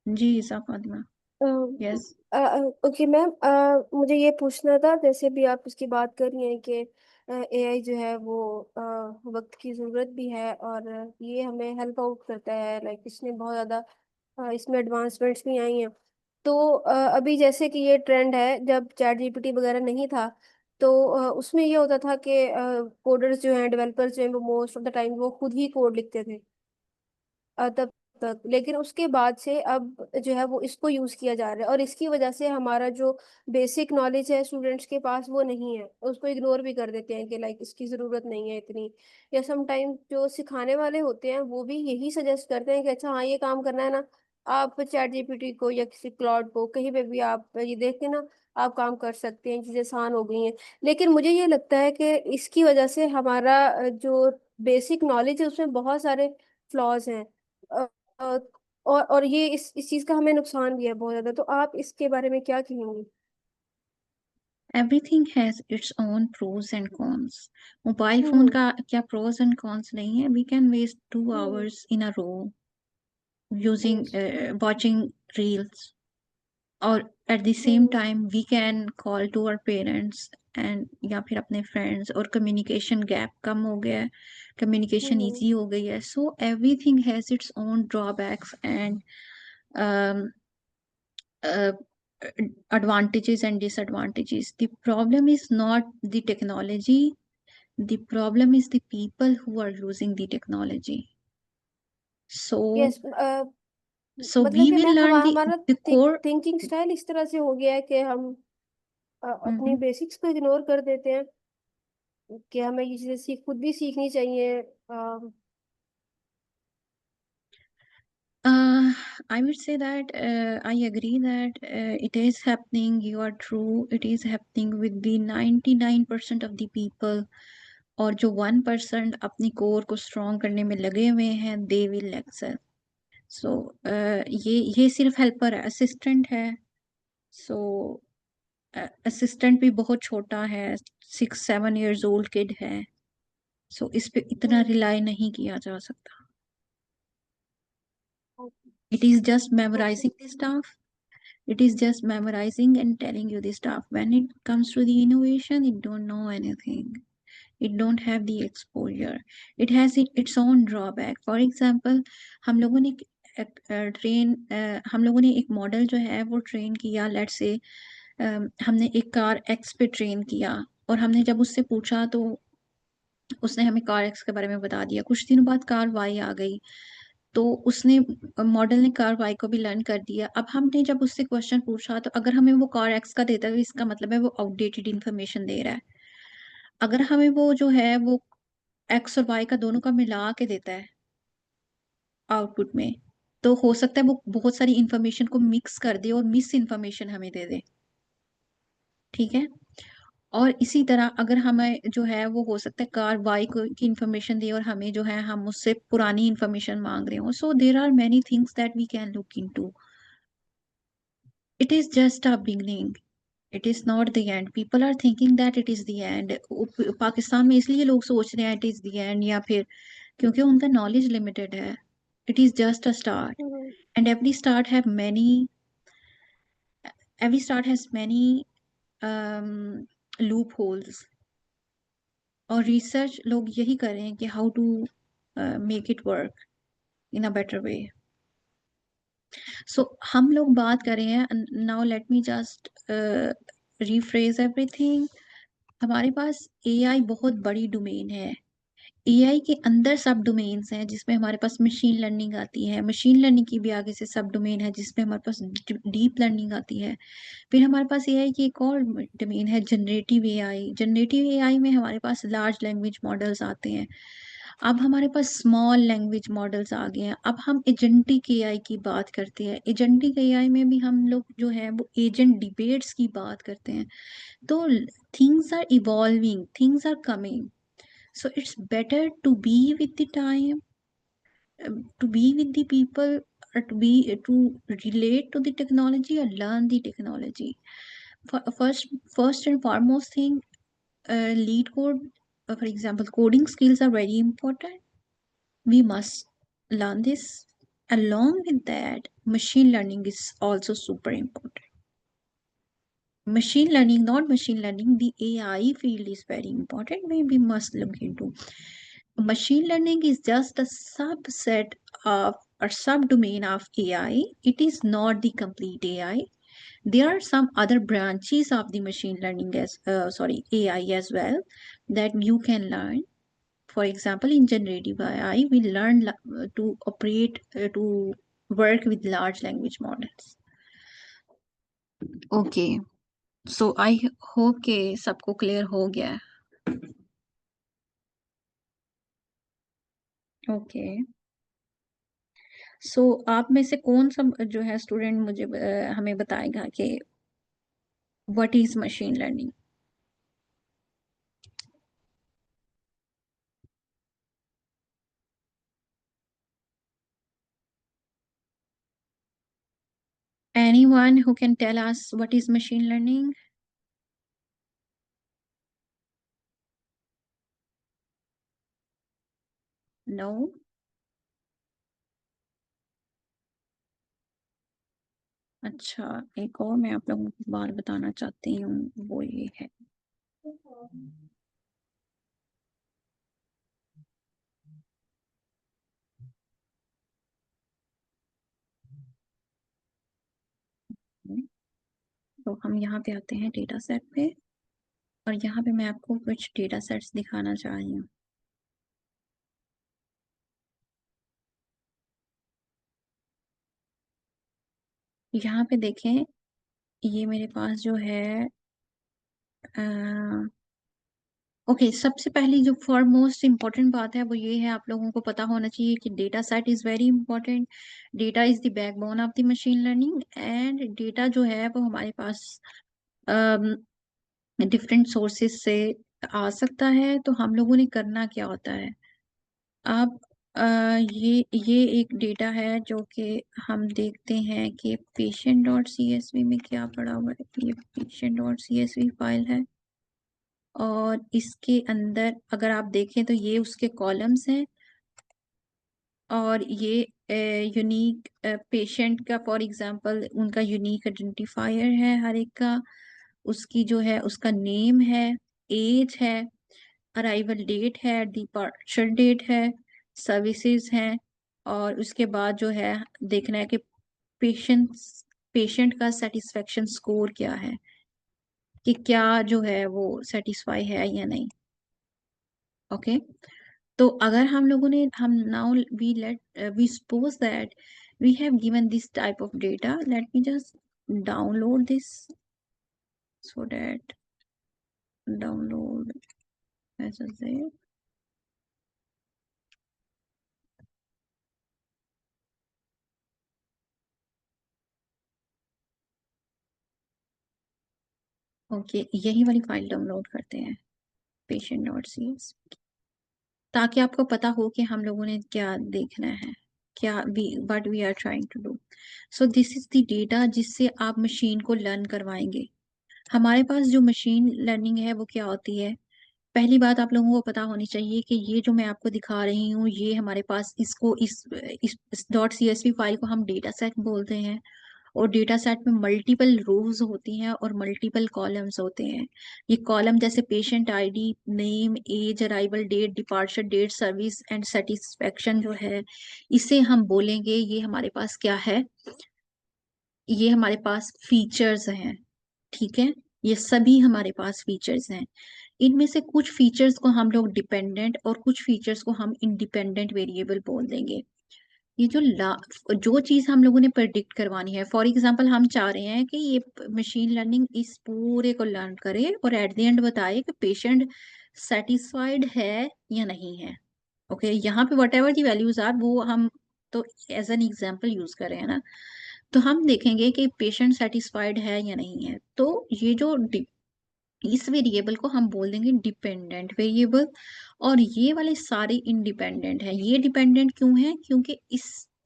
[SPEAKER 2] Ji Isa Fatima. Yes.
[SPEAKER 5] Okay ma'am, मुझे ये पूछना था, जैसे भी आप उसकी बात कर रही हैं कि एआई जो है वो वक्त की ज़रूरत भी है और ये हमें हेल्प आउट करता है, लाइक इसने बहुत ज़्यादा इसमें एडवांसमेंट्स भी आई हैं। तो अभी जैसे कि ये ट्रेंड है, जब चैट जीपीटी वगैरह नहीं था तो उसमें ये होता था कि कोडर्स जो हैं, डेवलपर्स जो हैं, वो मोस्ट ऑफ द टाइम वो खुद ही कोड लिखते थे तब तक। लेकिन उसके बाद से अब जो है वो इसको यूज किया जा रहा है, और इसकी वजह से हमारा जो बेसिक नॉलेज है स्टूडेंट्स के पास वो नहीं है, उसको इग्नोर भी कर देते हैं कि लाइक इसकी ज़रूरत नहीं है इतनी। या समटाइम जो सिखाने वाले होते हैं वो भी यही सजेस्ट करते हैं कि अच्छा हाँ ये काम करना है ना, आप चैट जीपीटी को या किसी क्लाउड को कहीं पे भी आप ये देख के ना आप काम कर सकते हैं, चीज़ें आसान हो गई हैं। लेकिन मुझे ये लगता है कि इसकी वजह से हमारा जो बेसिक नॉलेज है उसमें बहुत सारे फ्लॉज हैं। अ, और ये इस चीज का हमें नुकसान भी है बहुत ज्यादा। तो आप इसके बारे में क्या कहेंगी?
[SPEAKER 2] Everything has its own pros and cons. Mobile phone
[SPEAKER 5] hmm.
[SPEAKER 2] का क्या pros and cons नहीं है? We can waste 2
[SPEAKER 5] hmm.
[SPEAKER 2] hours in a row using
[SPEAKER 5] yes.
[SPEAKER 2] watching reels, और at the same
[SPEAKER 5] hmm.
[SPEAKER 2] time we can call to our parents and या फिर अपने friends, और communication gap कम हो गया है, communication
[SPEAKER 5] हम्म।
[SPEAKER 2] easy हो गई है. So everything has its own drawbacks and um, uh, advantages and disadvantages. The problem is not the technology, the problem is the people who are using the technology. So
[SPEAKER 5] yes.
[SPEAKER 2] we
[SPEAKER 5] मतलब कि
[SPEAKER 2] will
[SPEAKER 5] ma'am
[SPEAKER 2] learn
[SPEAKER 5] हमारा
[SPEAKER 2] the core.
[SPEAKER 5] Thinking style इस तरह से हो गया है कि हम अपनी
[SPEAKER 2] Mhm.
[SPEAKER 5] बेसिक्स को इग्नोर कर देते हैं कि हमें ये चीजें खुद भी सीखनी चाहिए।
[SPEAKER 2] I would say that I agree that it is happening. You are true. It is happening with the 99% of the people. और जो 1% अपनी कोर को स्ट्रॉन्ग करने में लगे हुए हैं, they will excel. So ये सिर्फ हेल्पर है, असिस्टेंट है. So असिस्टेंट भी बहुत छोटा है, 6-7 years old kid है. So इस पे इतना रिलाई नहीं किया जा सकता. It is just
[SPEAKER 5] okay.
[SPEAKER 2] memorizing the stuff It is just memorizing and telling you the stuff. When it comes to the innovation, it don't know anything. It don't have the exposure. It has its own drawback. For example, हम लोगों ने हम लोगों ने एक model जो है वो ट्रेन किया, लेट्स से हमने एक कार एक्स पे ट्रेन किया, और हमने जब उससे पूछा तो उसने हमें कार एक्स के बारे में बता दिया। कुछ दिनों बाद कार वाई आ गई, तो उसने मॉडल ने कार वाई को भी लर्न कर दिया। अब हमने जब उससे क्वेश्चन पूछा तो अगर हमें वो कार एक्स का देता है तो इसका मतलब है वो आउटडेटेड इंफॉर्मेशन दे रहा है। अगर हमें वो जो है वो एक्स और वाई का दोनों का मिला के देता है आउटपुट में, तो हो सकता है वो बहुत सारी इंफॉर्मेशन को मिक्स कर दे और मिस इन्फॉर्मेशन हमें दे दे। ठीक है। और इसी तरह अगर हमें जो है वो हो सकता है कार वाई को की इंफॉर्मेशन दे और हमें जो है हम उससे पुरानी इंफॉर्मेशन मांग रहे हो। So there are many things that we can look into. It is just a beginning, it is not the end. People are thinking that it is the end. Pakistan में इसलिए लोग सोच रहे हैं इट इज द एंड, या फिर क्योंकि उनका नॉलेज लिमिटेड है। It is just a start, and every start has many loop holes। और रिसर्च लोग यही कर रहे हैं कि how to make it work in a better way. सो हम लोग बात कर रहे हैं, now let me just rephrase everything. हमारे पास एआई बहुत बड़ी डोमेन है। एआई के अंदर सब डोमेन्स हैं जिसमें हमारे पास मशीन लर्निंग आती है। मशीन लर्निंग की भी आगे से सब डोमेन है जिसमें हमारे पास डीप लर्निंग आती है। फिर हमारे पास एआई की एक और डोमेन है जनरेटिव एआई। जनरेटिव एआई में हमारे पास लार्ज लैंग्वेज मॉडल्स आते हैं। अब हमारे पास स्मॉल लैंग्वेज मॉडल्स आ गए हैं। अब हम एजेंटिक एआई की बात करते हैं। एजेंटिक एआई में भी हम लोग जो है वो एजेंट डिबेट्स की बात करते हैं। तो things are evolving, things are coming. So it's better to be with the time, to be with the people, or to relate to the technology or learn the technology. First and foremost thing, lead code, for example, coding skills are very important. We must learn this. Along with that, machine learning is also super important. Machine learning, not machine learning, the AI field is very important. We must look into. Machine learning is just a subset of or subdomain of AI. It is not the complete AI. There are some other branches of the machine learning as AI as well that you can learn. For example, in generative AI, we learn to operate to work with large language models. Okay. So I hope के सबको clear हो गया है। Okay. सो आप में से कौन सा जो है स्टूडेंट मुझे हमें बताएगा कि what is machine learning? Anyone who can tell us what is machine learning? No? अच्छा, एक और मैं आप लोगों को बात बताना चाहती हूँ, वो ये है तो हम यहाँ पे आते हैं डेटा सेट पे, और यहाँ पे मैं आपको कुछ डेटा सेट्स दिखाना चाह रही हूँ। यहाँ पे देखें, ये मेरे पास जो है ओके सबसे पहली जो फॉर मोस्ट इम्पोर्टेंट बात है वो ये है, आप लोगों को पता होना चाहिए कि data set is very important. Data is the backbone of the machine learning, and data जो है वो हमारे पास डिफरेंट सोर्सेस से आ सकता है। तो हम लोगों ने करना क्या होता है, अब ये एक डेटा है जो कि हम देखते हैं कि patient.csv में क्या पड़ा हुआ है। ये patient.csv फाइल है, और इसके अंदर अगर आप देखें तो ये उसके कॉलम्स हैं, और ये यूनिक पेशेंट का फॉर एग्जांपल उनका यूनिक आइडेंटिफायर है हर एक का, उसकी जो है उसका नेम है, एज है, अराइवल डेट है, डिपार्चर डेट है, सर्विसेज हैं, और उसके बाद जो है देखना है कि पेशेंट का सेटिस्फेक्शन स्कोर क्या है, कि क्या जो है वो सेटिस्फाई है या नहीं। ओके तो अगर हम लोगों ने हम now we suppose that we have given this type of data, let me just download this so that download ऐसा से ओके यही वाली फाइल डाउनलोड करते हैं patient.cs, ताकि आपको पता हो कि हम लोगों ने क्या देखना है, क्या what we are trying to do. So this is the data जिससे आप मशीन को लर्न करवाएंगे। हमारे पास जो मशीन लर्निंग है वो क्या होती है, पहली बात आप लोगों को पता होनी चाहिए कि ये जो मैं आपको दिखा रही हूँ ये हमारे पास इसको इस .csv फाइल को हम डेटा सेट बोलते हैं, और डेटा सेट में मल्टीपल रोज होती हैं और मल्टीपल कॉलम्स होते हैं। ये कॉलम जैसे patient ID, name, age, arrival date, departure date, service and satisfaction जो है इसे हम बोलेंगे ये हमारे पास क्या है, ये हमारे पास फीचर्स हैं। ठीक है, ये सभी हमारे पास फीचर्स हैं। इनमें से कुछ फीचर्स को हम लोग डिपेंडेंट और कुछ फीचर्स को हम इंडिपेंडेंट वेरिएबल बोल देंगे। ये जो चीज हम लोगों ने प्रेडिक्ट करवानी है, फॉर एग्जांपल हम चाह रहे हैं कि ये मशीन लर्निंग इस पूरे को लर्न करे और एट द एंड बताए कि पेशेंट सेटिस्फाइड है या नहीं है। ओके यहाँ पे whatever the values are वो हम तो एज एन एग्जाम्पल यूज कर रहे हैं ना, तो हम देखेंगे कि पेशेंट सेटिस्फाइड है या नहीं है। तो ये जो इस वेरिएबल को हम बोल देंगे डिपेंडेंट वेरिएबल, और ये वाले सारे इंडिपेंडेंट हैं। ये डिपेंडेंट क्यों है, क्योंकि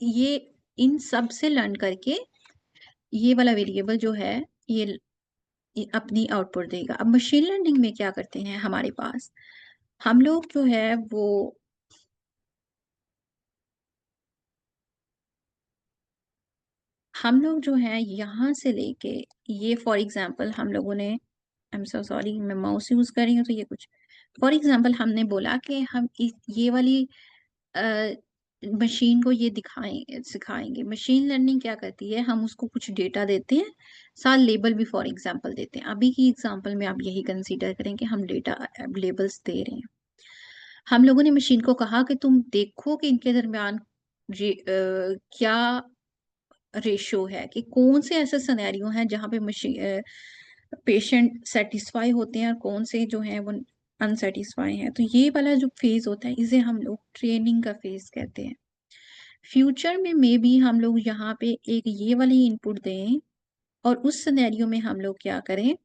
[SPEAKER 2] ये इन सब से लर्न करके ये वाला वेरिएबल जो है ये अपनी आउटपुट देगा। अब मशीन लर्निंग में क्या करते हैं, हमारे पास हम लोग जो है वो हम लोग जो है यहाँ से लेके ये फॉर एग्जांपल हम लोगों ने, आई एम सो सॉरी मैं माउस यूज कर रही हूँ तो ये कुछ, फॉर एग्जांपल हमने बोला कि हम ये वाली मशीन को ये सिखाएंगे। मशीन लर्निंग क्या करती है, हम उसको कुछ डेटा देते हैं, साथ लेबल भी फॉर एग्जांपल देते हैं। अभी की एग्जांपल में आप यही कंसीडर करें कि हम डेटा लेबल्स दे रहे हैं। हम लोगों ने मशीन को कहा कि तुम देखो कि इनके दरमियान क्या रेशो है, कि कौन से ऐसे सिनेरियो हैं जहाँ पे मशीन पेशेंट सेटिस्फाई होते हैं और कौन से जो हैं वो अनसेटिस्फाई हैं। तो ये वाला जो फेज होता है इसे हम लोग ट्रेनिंग का फेज कहते हैं। फ्यूचर में मे बी हम लोग यहाँ पे एक ये वाली इनपुट दें और उस सिनेरियो में हम लोग क्या करें,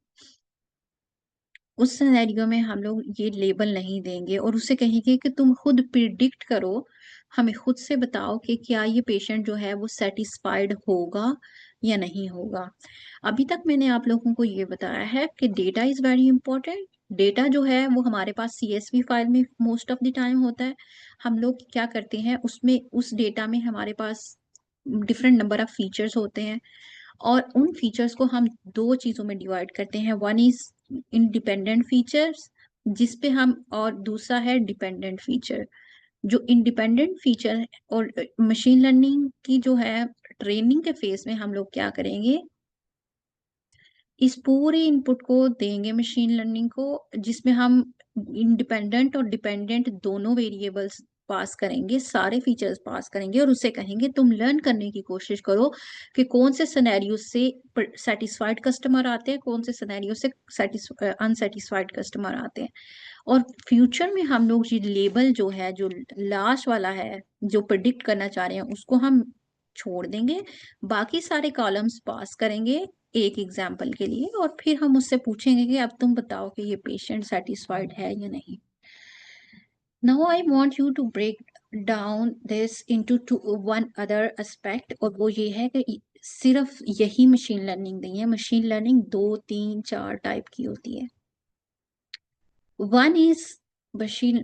[SPEAKER 2] उस सिनेरियो में हम लोग ये लेबल नहीं देंगे और उसे कहेंगे कि तुम खुद प्रिडिक्ट करो, हमें खुद से बताओ कि क्या ये पेशेंट जो है वो सेटिस्फाइड होगा या नहीं होगा। अभी तक मैंने आप लोगों को ये बताया है कि data is very important. Data जो है वो हमारे पास CSV फाइल में मोस्ट ऑफ द टाइम होता है। हम लोग क्या करते हैं उसमें, उस डेटा में हमारे पास डिफरेंट नंबर ऑफ फीचर्स होते हैं, और उन फीचर्स को हम दो चीजों में डिवाइड करते हैं। वन इज इंडिपेंडेंट फीचर्स जिस पे हम, और दूसरा है डिपेंडेंट फीचर। जो इंडिपेंडेंट फीचर और मशीन लर्निंग की जो है ट्रेनिंग के फेज में हम लोग क्या करेंगे, इस पूरे इनपुट को देंगे मशीन लर्निंग को, जिसमें हम इंडिपेंडेंट और डिपेंडेंट दोनों वेरिएबल्स पास करेंगे, सारे फीचर्स पास करेंगे और उसे कहेंगे तुम लर्न करने की कोशिश करो कि कौन से सिनेरियो से सेटिस्फाइड कस्टमर आते हैं, कौन से सिनेरियो से अनसेटिस्फाइड कस्टमर आते हैं। और फ्यूचर में हम लोग ये लेबल जो है, जो लास्ट वाला है जो प्रिडिक्ट करना चाह रहे हैं उसको हम छोड़ देंगे, बाकी सारे कॉलम्स पास करेंगे एक एग्जाम्पल के लिए, और फिर हम उससे पूछेंगे कि अब तुम बताओ कि ये पेशेंट सेटिस्फाइड है या नहीं। Now I want you to break down this into one other aspect, और वो ये है कि सिर्फ यही मशीन लर्निंग नहीं है, मशीन लर्निंग 2 3 4 टाइप की होती है। One is machine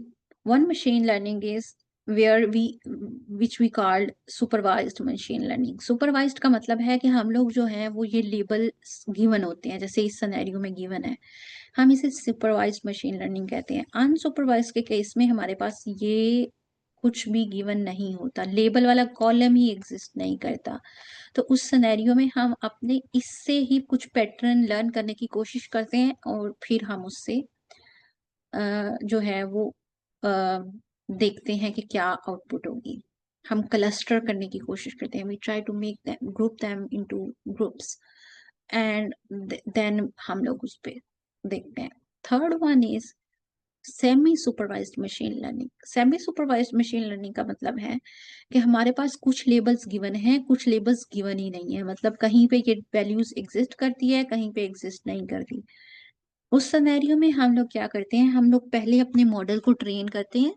[SPEAKER 2] learning is
[SPEAKER 8] where which we called supervised machine learning. Supervised का मतलब है कि हम लोग जो है वो ये लेबल गिवन होते हैं, जैसे इस सिनेरियो में गिवन है, हम इसे सुपरवाइज्ड मशीन लर्निंग कहते हैं। अनसुपरवाइज्ड के केस में हमारे पास ये कुछ भी गिवन नहीं होता, लेबल वाला कॉलम ही एग्जिस्ट नहीं करता। तो उस सिनेरियो में हम अपने इससे ही कुछ पैटर्न लर्न करने की कोशिश करते हैं और फिर हम उससे जो है वो देखते हैं कि क्या आउटपुट होगी। हम क्लस्टर करने की कोशिश करते हैं, we try to make them group them into groups and then हम लोग उस पे देखते हैं। Third one is semi supervised machine learning. Semi supervised machine learning का मतलब है कि हमारे पास कुछ लेबल्स गिवन हैं, कुछ लेबल्स गिवन ही नहीं है, मतलब कहीं पे ये वैल्यूज एग्जिस्ट करती है, कहीं पे एग्जिस्ट नहीं करती। उस सिनेरियो में हम लोग क्या करते हैं, हम लोग पहले अपने मॉडल को ट्रेन करते हैं।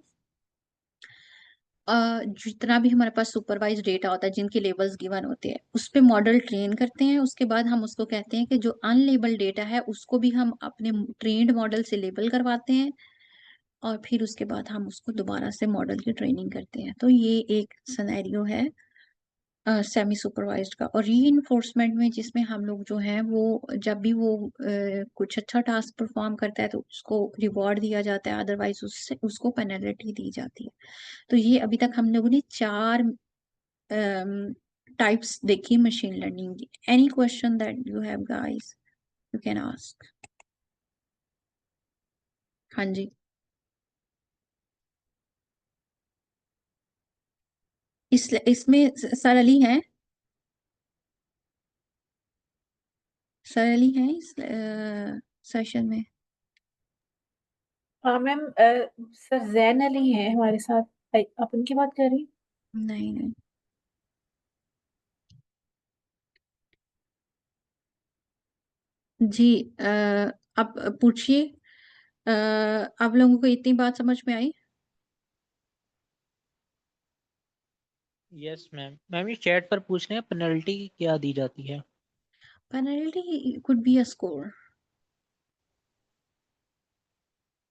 [SPEAKER 8] जितना भी हमारे पास सुपरवाइज डेटा होता है जिनके लेबल्स गिवन होते हैं उस पे मॉडल ट्रेन करते हैं। उसके बाद हम उसको कहते हैं कि जो अनलेबल डेटा है उसको भी हम अपने ट्रेन्ड मॉडल से लेबल करवाते हैं और फिर उसके बाद हम उसको दोबारा से मॉडल की ट्रेनिंग करते हैं। तो ये एक सिनेरियो है सेमी सुपरवाइज्ड का। और रीइंफोर्समेंट में जिसमें हम लोग जो है वो जब भी वो कुछ अच्छा टास्क परफॉर्म करता है तो उसको रिवॉर्ड दिया जाता है, अदरवाइज उससे उसको पेनल्टी दी जाती है। तो ये अभी तक हम लोगों ने 4 टाइप्स देखी मशीन लर्निंग की। Any question that you have guys you can ask. हाँ जी, इसमें सर अली है, सर अली है इस सेशन में।
[SPEAKER 1] हाँ मैम, सर जैन अली है हमारे साथ। आप उनकी बात कर रही हैं?
[SPEAKER 8] नहीं नहीं, जी आप पूछिए। आप लोगों को इतनी बात समझ में आई?
[SPEAKER 3] Yes ma'am. मैम ये चैट पर पूछ रहे हैं पेनल्टी क्या दी जाती है?
[SPEAKER 8] Penalty could be a score,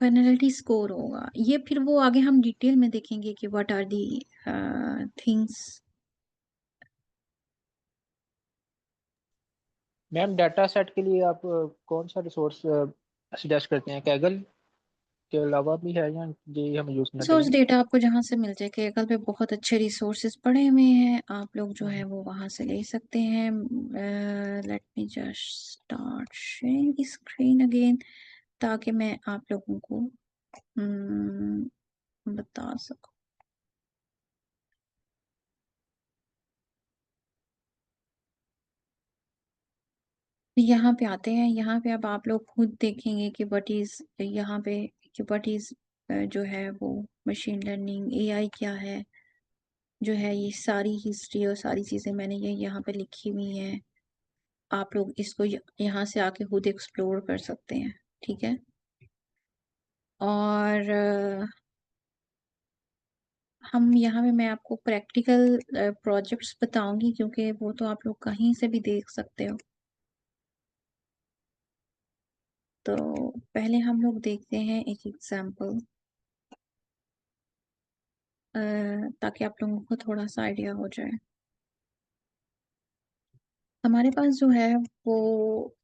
[SPEAKER 8] penalty score होगा ये, फिर वो आगे हम डिटेल में देखेंगे कि what are the things.
[SPEAKER 3] Ma'am data set के लिए आप कौन सा रिसोर्स सजेस्ट करते हैं? कैगल के अलावा भी है या ये हमें यूज़ करना
[SPEAKER 8] सोर्स
[SPEAKER 3] चाहिए?
[SPEAKER 8] डेटा आपको जहाँ से मिल जाए, केगल पे बहुत अच्छे रिसोर्सेज पड़े हुए हैं, आप लोग जो है वो वहां से ले सकते हैं। Late me just start sharing screen again ताकि मैं आप लोगों को बता सकूं। यहाँ पे आते हैं, यहाँ पे अब आप लोग खुद देखेंगे कि व्हाट इज यहाँ पे कि व्हाट इज जो है वो मशीन लर्निंग, एआई क्या है, जो है ये सारी हिस्ट्री और सारी चीजें मैंने ये यहाँ पे लिखी हुई हैं। आप लोग इसको यहाँ से आके खुद एक्सप्लोर कर सकते हैं, ठीक है। और हम यहाँ पे मैं आपको प्रैक्टिकल प्रोजेक्ट्स बताऊंगी क्योंकि वो तो आप लोग कहीं से भी देख सकते हो। तो पहले हम लोग देखते हैं एक एग्जांपल ताकि आप लोगों को थोड़ा सा आइडिया हो जाए। हमारे पास जो है वो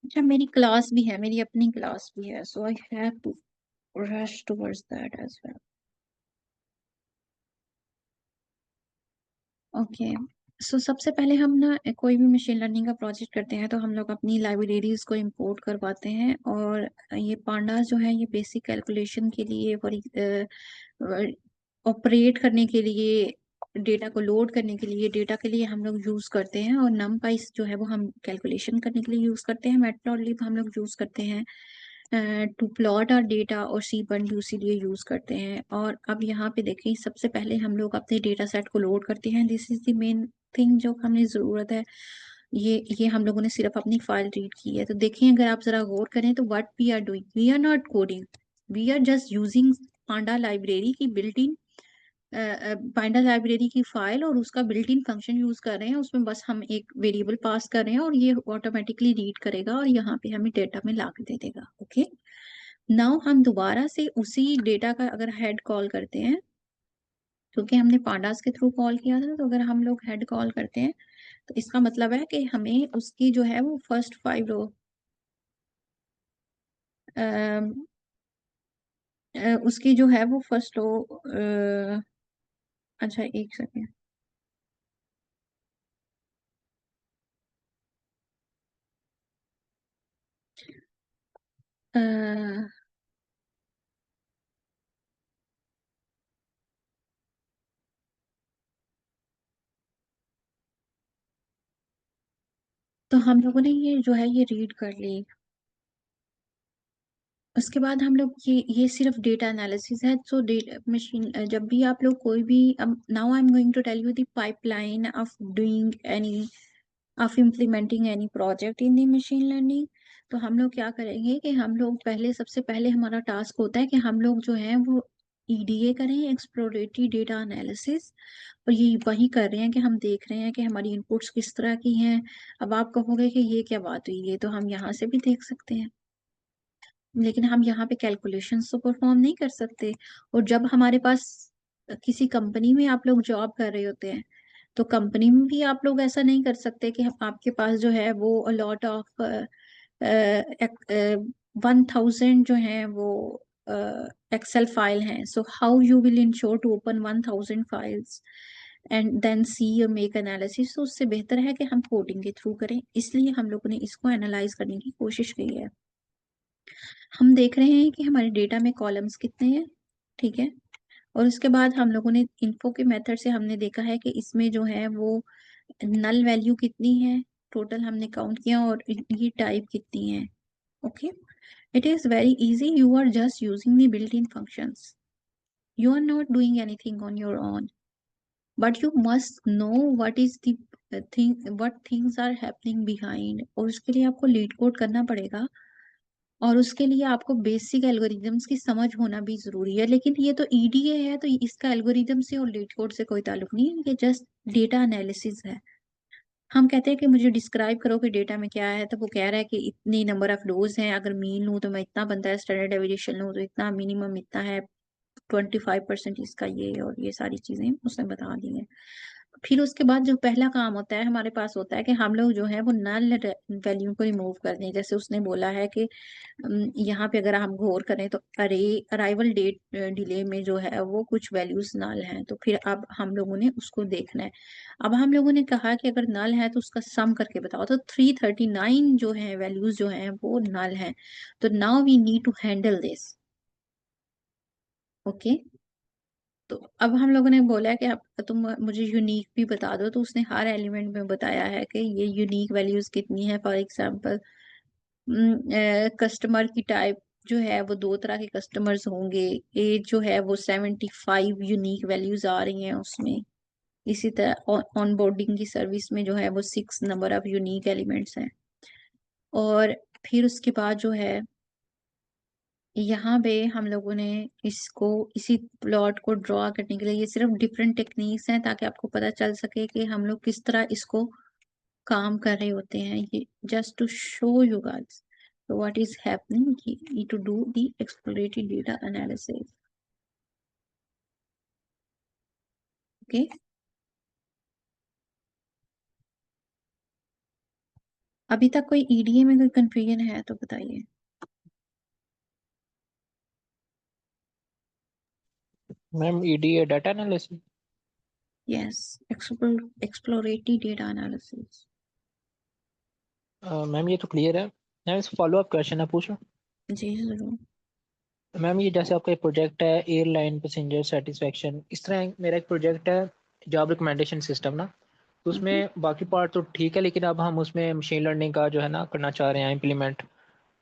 [SPEAKER 8] अच्छा, मेरी क्लास भी है, मेरी अपनी क्लास भी है, so I have to rush towards that as well. Okay, so सबसे पहले हम ना कोई भी मशीन लर्निंग का प्रोजेक्ट करते हैं तो हम लोग अपनी लाइब्रेरीज को इंपोर्ट करवाते हैं। और ये पांडास जो है ये बेसिक कैलकुलेशन के लिए, ऑपरेट करने के लिए, डेटा को लोड करने के लिए, डेटा के लिए हम लोग यूज करते हैं। और नमपाई जो है वो हम कैलकुलेशन करने के लिए यूज करते हैं। मैटप्लॉटलिब हम लोग यूज करते हैं टू प्लॉट आर डेटा, और cbundu इसीलिए यूज करते हैं। और अब यहाँ पे देखें, सबसे पहले हम लोग अपने डेटा सेट को लोड करते हैं। This is the main thing जो हमें जरूरत है। ये हम लोगों ने सिर्फ अपनी फाइल रीड की है। तो देखिए, अगर आप जरा गौर करें तो what we are doing, we are not coding, we are just using panda library की बिल्ट इन बाइंडर लाइब्रेरी की फाइल और उसका बिल्ट इन फंक्शन यूज कर रहे हैं, उसमें बस हम एक वेरिएबल पास कर रहे हैं और ये ऑटोमेटिकली रीड करेगा और यहाँ पे हमें डेटा में ला के दे देगा। ओके, नाउ हम दोबारा से उसी डेटा का अगर हेड कॉल करते हैं, क्योंकि हमने पांडास के थ्रू कॉल किया था, तो अगर हम लोग हेड कॉल करते हैं तो इसका मतलब है कि हमें उसकी जो है वो फर्स्ट 5 रो, उसकी जो है वो फर्स्ट रो, अच्छा एक सेकेंड, तो हम लोगों ने ये जो है ये रीड कर ली। उसके बाद हम लोग ये सिर्फ डेटा एनालिसिस है। सो डेटा मशीन, जब भी आप लोग कोई भी, now I am going to tell you the pipeline of doing any, of implementing any project in the machine learning. तो हम लोग क्या करेंगे कि हम लोग पहले, सबसे पहले हमारा टास्क होता है कि हम लोग जो है वो ईडीए करें, एक्सप्लोरेटरी डेटा एनालिसिस। और ये वही कर रहे हैं कि हम देख रहे हैं कि हमारी इनपुट्स किस तरह की हैं। अब आप कहोगे कि ये क्या बात हुई, ये तो हम यहाँ से भी देख सकते हैं, लेकिन हम यहाँ पे कैलकुलेशंस तो परफॉर्म नहीं कर सकते। और जब हमारे पास, किसी कंपनी में आप लोग जॉब कर रहे होते हैं, तो कंपनी में भी आप लोग ऐसा नहीं कर सकते कि आपके पास जो है वो लॉट ऑफ 1000 जो है वो एक्सेल फाइल हैं। So how you will ensure to open 1000 files and then see और मेक एनालिसिस। तो उससे बेहतर है कि हम कोडिंग के थ्रू करें, इसलिए हम लोगों ने इसको एनालाइज करने की कोशिश की है। हम देख रहे हैं कि हमारे डेटा में कॉलम्स कितने हैं, ठीक है। और उसके बाद हम लोगों ने इन्फो के मेथड से हमने देखा है कि इसमें जो है वो नल वैल्यू कितनी है, टोटल हमने काउंट किया, और ये टाइप कितनी है। Okay, it is very easy, you are just using the built in functions, you are not doing anything on your own, but you must know what is the thing, what things are happening behind। और उसके लिए आपको leet code करना पड़ेगा, और उसके लिए आपको बेसिक एल्गोरिदम्स की समझ होना भी जरूरी है। लेकिन ये तो ईडीए है, तो इसका एल्गोरिदम से और लीड कोड से कोई ताल्लुक नहीं है, ये जस्ट डेटा एनालिसिस है। हम कहते हैं कि मुझे डिस्क्राइब करो कि डेटा में क्या है, तो वो कह रहा है कि इतनी नंबर ऑफ रोज हैं, अगर मीन लूँ तो मैं इतना बनता है, स्टैंडर्ड डेविएशन लूँ तो इतना, मिनिमम इतना है, 25% इसका ये, और ये सारी चीजें उसने बता दी हैं। फिर उसके बाद जो पहला काम होता है हमारे पास होता है कि हम लोग जो है वो नल वैल्यू को रिमूव कर दें। जैसे उसने बोला है कि यहाँ पे अगर हम गौर करें तो अरे अराइवल डेट डिले में जो है वो कुछ वैल्यूज नल हैं, तो फिर अब हम लोगों ने उसको देखना है। अब हम लोगों ने कहा कि अगर नल है तो उसका सम करके बताओ, तो 339 जो है वैल्यूज जो हैं वो नल हैं। तो now we need to handle this. Okay, तो अब हम लोगों ने बोला है कि आप, तुम मुझे यूनिक भी बता दो, तो उसने हर एलिमेंट में बताया है कि ये यूनिक वैल्यूज कितनी है। फॉर एग्जांपल, कस्टमर की टाइप जो है वो 2 तरह के कस्टमर्स होंगे, एज जो है वो 75 यूनिक वैल्यूज आ रही हैं उसमें। इसी तरह ऑन बोर्डिंग की सर्विस में जो है वो 6 नंबर ऑफ यूनिक एलिमेंट्स हैं। और फिर उसके बाद जो है यहाँ पे हम लोगों ने इसको, इसी प्लॉट को ड्रॉ करने के लिए, ये सिर्फ डिफरेंट टेक्निक्स हैं ताकि आपको पता चल सके कि हम लोग किस तरह इसको काम कर रहे होते हैं। ये just to show you guys what is happening to do the exploratory data analysis. Okay, अभी तक कोई ईडीए में कोई कंफ्यूजन है तो बताइए।
[SPEAKER 3] Ma'am EDA data analysis.
[SPEAKER 8] Yes, exploratory data analysis.
[SPEAKER 3] Ma'am ये तो क्लियर है। मैम इस फॉलो अप क्वेश्चन है पूछूं?
[SPEAKER 8] जी जरूर।
[SPEAKER 3] मैम ये जैसे आपका एक प्रोजेक्ट है एयरलाइन पैसेंजर सेटिस्फेक्शन, इस तरह मेरा एक प्रोजेक्ट है जॉब रिकमेंडेशन सिस्टम ना, तो
[SPEAKER 8] हम्म।
[SPEAKER 3] उसमें बाकी पार्ट तो ठीक है, लेकिन अब हम उसमें मशीन लर्निंग का जो है ना करना चाह रहे हैं इम्प्लीमेंट,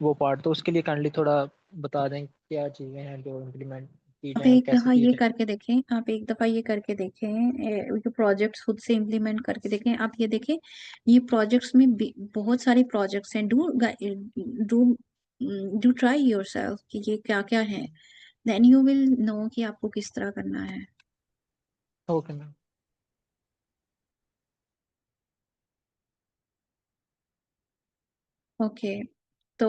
[SPEAKER 3] वो पार्ट, तो उसके लिए काइंडली थोड़ा बता दें क्या चीज़ें हैं जो इम्प्लीमेंट की
[SPEAKER 8] आप
[SPEAKER 3] जाएँ और
[SPEAKER 8] एक
[SPEAKER 3] कैसे
[SPEAKER 8] दफा
[SPEAKER 3] की
[SPEAKER 8] ये
[SPEAKER 3] जाए।
[SPEAKER 8] करके देखें, आप एक दफा ये करके देखें, ये प्रोजेक्ट्स खुद से इम्प्लीमेंट करके देखें। आप ये देखें, ये प्रोजेक्ट्स में बहुत सारे प्रोजेक्ट्स हैं। Do do do try yourself कि ये क्या क्या है, देन यू विल नो कि आपको किस तरह करना है।
[SPEAKER 3] Okay ma'am.
[SPEAKER 8] ओके, तो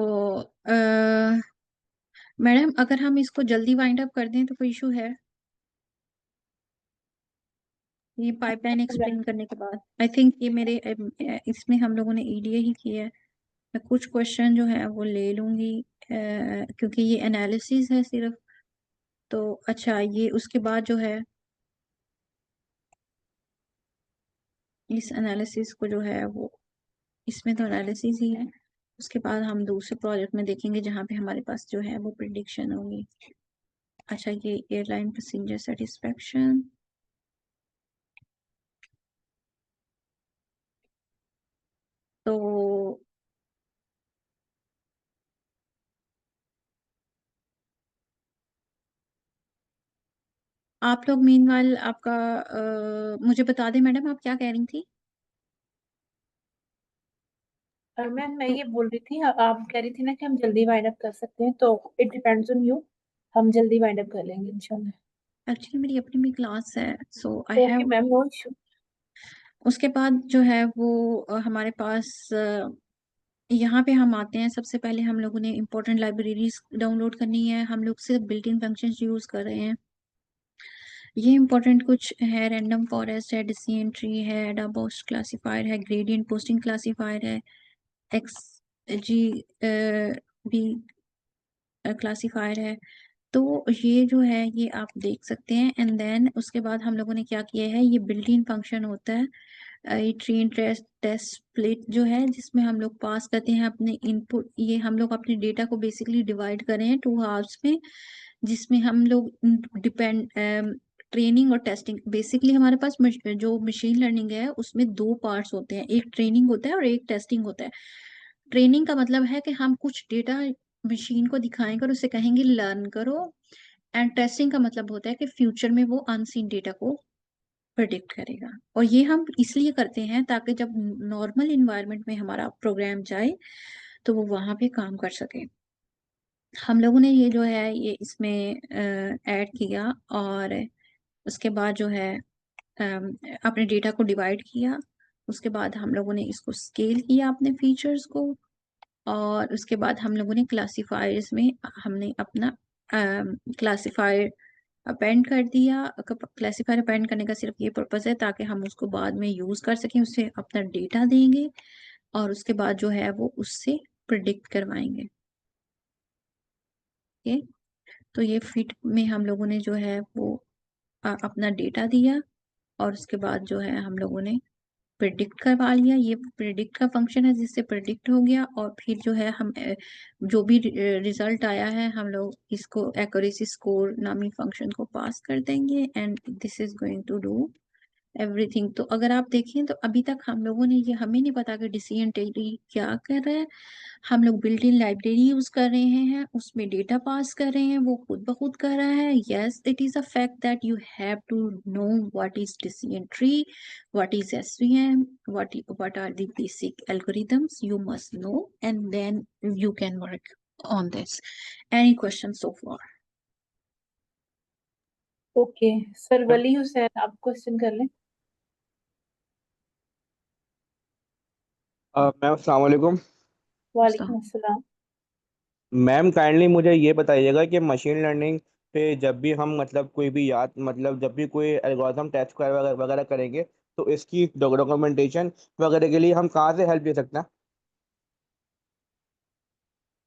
[SPEAKER 8] मैडम अगर हम इसको जल्दी वाइंड अप कर दें तो कोई इशू है? ये पाइपलाइन एक्सप्लेन करने के बाद आई थिंक ये मेरे इसमें हम लोगों ने ईडीए ही किया है। मैं कुछ क्वेश्चन जो है वो ले लूंगी क्योंकि ये एनालिसिस है सिर्फ। तो अच्छा, ये उसके बाद जो है इस एनालिसिस को जो है वो, इसमें तो एनालिसिस ही है। उसके बाद हम दूसरे प्रोजेक्ट में देखेंगे जहाँ पे हमारे पास जो है वो प्रिडिक्शन होगी। अच्छा, ये एयरलाइन पैसेंजर सेटिस्फेक्शन, तो आप लोग मीनवाइल आपका मुझे बता दें मैडम, आप क्या कह रही थी?
[SPEAKER 1] मैम मैं ये बोल रही थी, आप कह रही थी ना कि हम जल्दी वाइंड अप कर सकते हैं, तो इट डिपेंड्स ऑन यू, हम जल्दी वाइंड अप कर लेंगे इंशाल्लाह।
[SPEAKER 8] एक्चुअली मेरी अपनी भी क्लास है, so I
[SPEAKER 1] okay
[SPEAKER 8] have.
[SPEAKER 1] Ma'am, no issue.
[SPEAKER 8] उसके बाद जो है वो हमारे पास यहाँ पे हम आते हैं। सबसे पहले हम लोगों ने इम्पोर्टेंट लाइब्रेरीज डाउनलोड करनी है। हम लोग सिर्फ बिल्ट इन फंक्शंस यूज कर रहे हैं। ये इम्पोर्टेंट कुछ है, रैंडम फॉरेस्ट है, डिसीजन ट्री है, डाबोस क्लासिफायर है, ग्रेडियंट पोस्टिंग क्लासिफायर है, एक्स जी भी क्लासिफायर है। तो ये जो है ये आप देख सकते हैं। एंड देन उसके बाद हम लोगों ने क्या किया है, ये बिल्ट इन फंक्शन होता है, ये ट्रेन टेस्ट स्प्लिट जो है, जिसमें हम लोग पास करते हैं अपने इनपुट। ये हम लोग अपने डेटा को बेसिकली डिवाइड कर रहे हैं 2 हार्स में, जिसमें हम लोग डिपेंड ट्रेनिंग और टेस्टिंग। बेसिकली हमारे पास जो मशीन लर्निंग है उसमें 2 पार्ट्स होते हैं, एक ट्रेनिंग होता है और एक टेस्टिंग होता है। ट्रेनिंग का मतलब है कि हम कुछ डेटा मशीन को दिखाएंगे और उसे कहेंगे लर्न करो। एंड टेस्टिंग का मतलब होता है कि फ्यूचर में वो अनसीन डेटा को प्रिडिक्ट करेगा। और ये हम इसलिए करते हैं ताकि जब नॉर्मल इन्वायरमेंट में हमारा प्रोग्राम जाए तो वो वहां पे काम कर सके। हम लोगों ने ये जो है ये इसमें ऐड किया, और उसके बाद जो है अपने डेटा को डिवाइड किया। उसके बाद हम लोगों ने इसको स्केल किया अपने फीचर्स को, और उसके बाद हम लोगों ने क्लासिफायर्स में हमने अपना क्लासिफायर अपेंड कर दिया। क्लासिफायर अपेंड करने का सिर्फ ये पर्पस है ताकि हम उसको बाद में यूज कर सकें, उससे अपना डेटा देंगे और उसके बाद जो है वो उससे प्रिडिक्ट करवाएंगे। ओके, तो ये फिट में हम लोगों ने जो है वो अपना डेटा दिया, और उसके बाद जो है हम लोगों ने प्रिडिक्ट करवा लिया। ये प्रिडिक्ट का फंक्शन है जिससे प्रिडिक्ट हो गया, और फिर जो है हम जो भी रिजल्ट आया है हम लोग इसको एक्यूरेसी स्कोर नामी फंक्शन को पास कर देंगे, and this is going to do everything. तो अगर आप देखें तो अभी तक हम लोगों ने ये, हमें नहीं पता कि डिसीजन ट्री क्या कर रहा है। हम लोग बिल्ट इन लाइब्रेरी यूज कर रहे हैं, उसमें डेटा पास कर रहे हैं, वो खुद ब खुद कर रहा है। Yes, it is a fact that you have to know what is decision tree, what is SVM, what are the basic algorithms you must know, and then you can work on this. Any question so far?
[SPEAKER 1] Okay sir, Wali Hussain आप question कर लें।
[SPEAKER 9] Ma'am अस्सलाम वालेकुम।
[SPEAKER 1] वालेकुम अस्सलाम।
[SPEAKER 9] Ma'am kindly मुझे ये बताइएगा कि मशीन लर्निंग पे जब भी हम मतलब कोई भी याद मतलब जब भी कोई एल्गोरिथम टेस्ट वगैरह वगैरह करेंगे तो इसकी डॉक्यूमेंटेशन वगैरह के लिए हम कहाँ से हेल्प ले सकते हैं?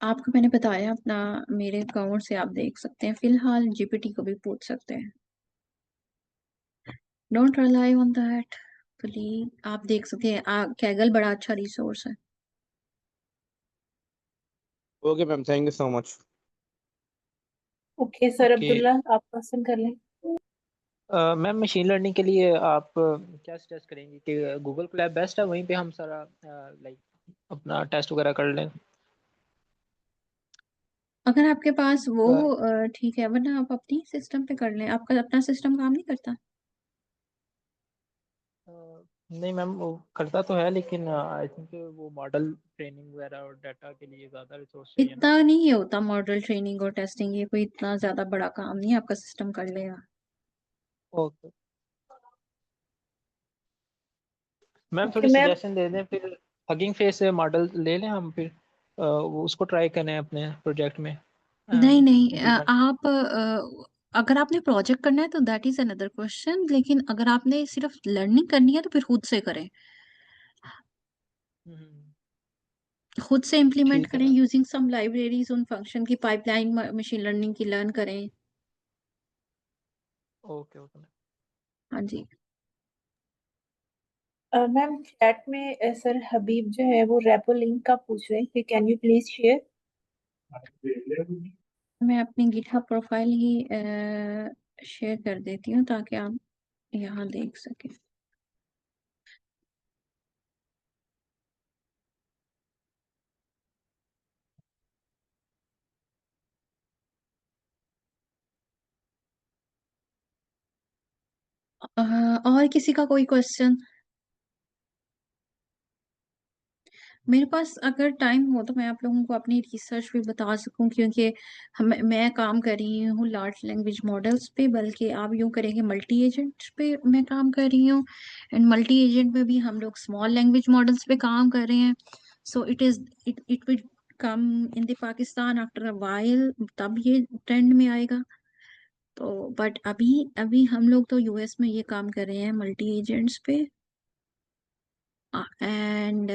[SPEAKER 8] आपको मैंने बताया अपना, मेरे अकाउंट से आप देख सकते हैं। फिलहाल जीपीटी को भी पूछ सकते हैं। Don't rely on that please. आप देख सकते हैं, कैगल बड़ा अच्छा रिसोर्स है।
[SPEAKER 9] Okay ma'am, thank you so much.
[SPEAKER 1] Okay sir,
[SPEAKER 3] okay
[SPEAKER 1] Abdullah आप क्वेश्चन कर लें।
[SPEAKER 3] मैम, मशीन लर्निंग के लिए आप क्या सजेस्ट करेंगे कि गूगल कोलैब बेस्ट है, वहीं पे हम सारा लाइक अपना टेस्ट वगैरह कर लें?
[SPEAKER 8] अगर आपके पास वो
[SPEAKER 3] अ,
[SPEAKER 8] ठीक है, वरना आप अपनी सिस्टम पे कर लें। आपका अपना सिस्टम काम नहीं करता?
[SPEAKER 3] अ, नहीं मैम, वो करता तो है लेकिन आई थिंक वो मॉडल ट्रेनिंग वगैरह और डाटा के लिए ज़्यादा रिसोर्स चाहिए ना।
[SPEAKER 8] इतना नहीं होता मॉडल ट्रेनिंग और टेस्टिंग, ये कोई इतना ज्यादा बड़ा काम नहीं है, आपका सिस्टम कर लेगा।
[SPEAKER 3] ओके। मैम
[SPEAKER 1] ओके
[SPEAKER 3] थोड़ी
[SPEAKER 1] मैम।
[SPEAKER 3] सजेशन दे दें फिर। हगिंग फेस से मॉडल ले लें हम फिर, वो उसको ट्राई करें अपने प्रोजेक्ट में
[SPEAKER 8] नहीं नहीं
[SPEAKER 3] इम्प्लीमेंट।
[SPEAKER 8] आप अगर आपने प्रोजेक्ट करना है तो दैट इज अनदर क्वेश्चन, लेकिन अगर आपने सिर्फ लर्निंग करनी है तो फिर खुद से करें, खुद से इम्प्लीमेंट
[SPEAKER 3] ठीक है
[SPEAKER 8] करें
[SPEAKER 3] मैम।
[SPEAKER 8] यूजिंग सम लाइब्रेरीज उन फंक्शन की पाइपलाइन मशीन लर्निंग की लर्न करें।
[SPEAKER 3] Okay okay ma'am.
[SPEAKER 8] हाँ जी।
[SPEAKER 1] मैम चैट में सर हबीब जो है वो रेपो लिंक का पूछ रहे हैं कि कैन यू प्लीज शेयर।
[SPEAKER 8] मैं अपनी गिटहब प्रोफाइल ही शेयर कर देती हूँ ताकि आप यहाँ देख सकें। और किसी का कोई क्वेश्चन? मेरे पास अगर टाइम हो तो मैं आप लोगों को अपनी रिसर्च भी बता सकूं, क्योंकि मैं काम कर रही हूँ लार्ज लैंग्वेज मॉडल्स पे, बल्कि आप यूँ करेंगे मल्टी एजेंट पे मैं काम कर रही हूँ, एंड मल्टी एजेंट में भी हम लोग स्मॉल लैंग्वेज मॉडल्स पे काम कर रहे हैं। So it will come in the Pakistan after a while, तब ये ट्रेंड में आएगा। तो बट अभी अभी हम लोग तो यूएस में ये काम कर रहे हैं मल्टी एजेंट्स पे, एंड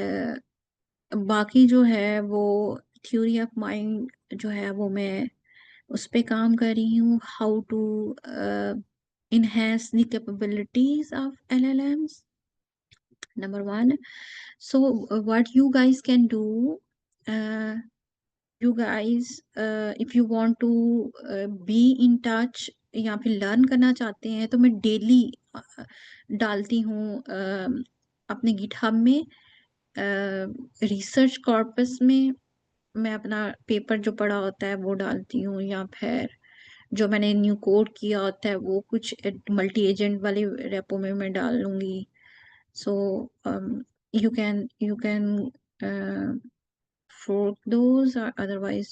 [SPEAKER 8] बाकी जो है वो थ्योरी ऑफ माइंड जो है वो मैं उस पे काम कर रही हूँ, how to enhance the capabilities of LLMs, number one. So what you guys can do, uh, you guys if you want to be in touch या फिर लर्न करना चाहते हैं तो मैं डेली डालती हूँ अपने गिटहब में रिसर्च कॉर्पस में मैं अपना पेपर जो पढ़ा होता है वो डालती हूँ, या फिर जो मैंने न्यू कोड किया होता है वो कुछ मल्टी एजेंट वाले रेपो में मैं डाल लूंगी। सो you can fork those, or otherwise